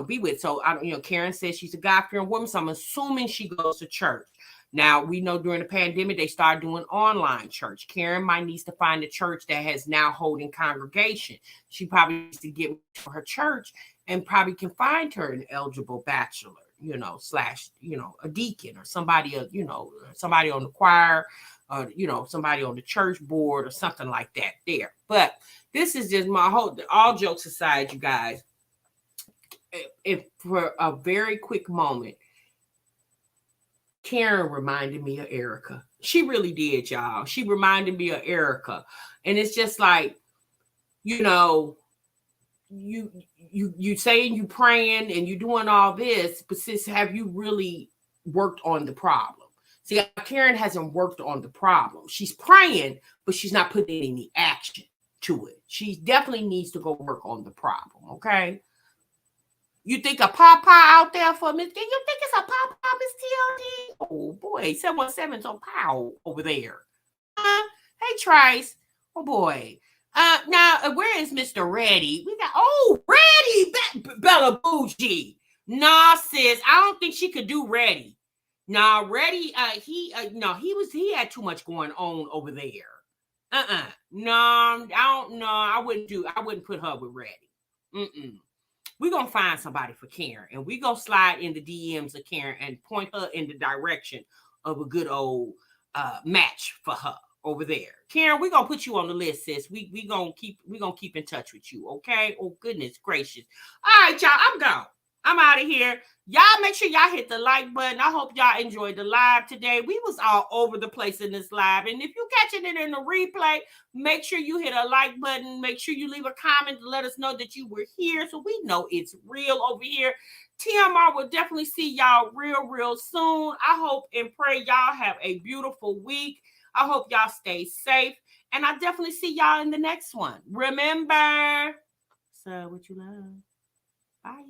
be with. So Karen says she's a God-fearing woman, so I'm assuming she goes to church. Now, we know during the pandemic, they started doing online church. Karen might needs to find a church that has now holding congregation. She probably needs to get to her church and probably can find her an eligible bachelor, slash, a deacon or somebody, somebody on the choir, somebody on the church board or something like that there. But this is just all jokes aside, you guys, if for a very quick moment, Karen reminded me of Erica. She really did, y'all. She reminded me of Erica. And it's just like, you saying you praying and you doing all this, but sis, have you really worked on the problem? See, Karen hasn't worked on the problem. She's praying, but she's not putting any action to it. She definitely needs to go work on the problem, okay? You think a papa out there for Miss? Do you think it's a papa, Miss TLD? Oh boy, 717's on pow over there. Hey Trice. Oh boy. Now where is Mr. Reddy? We got Reddy Bella Bougie. Nah, sis, I don't think she could do Reddy. Nah, Reddy, he had too much going on over there. No, I don't know. I wouldn't put her with Reddy. We're going to find somebody for Karen, and we're going to slide in the DMs of Karen and point her in the direction of a good old match for her over there. Karen, we're going to put you on the list, sis. We're going to keep in touch with you, okay? Oh, goodness gracious. All right, y'all, I'm gone. I'm out of here. Y'all make sure y'all hit the like button. I hope y'all enjoyed the live today. We was all over the place in this live. And if you're catching it in the replay, make sure you hit a like button. Make sure you leave a comment to let us know that you were here so we know it's real over here. TMR will definitely see y'all real soon. I hope and pray y'all have a beautiful week. I hope y'all stay safe. And I definitely see y'all in the next one. Remember, so what you love. Bye.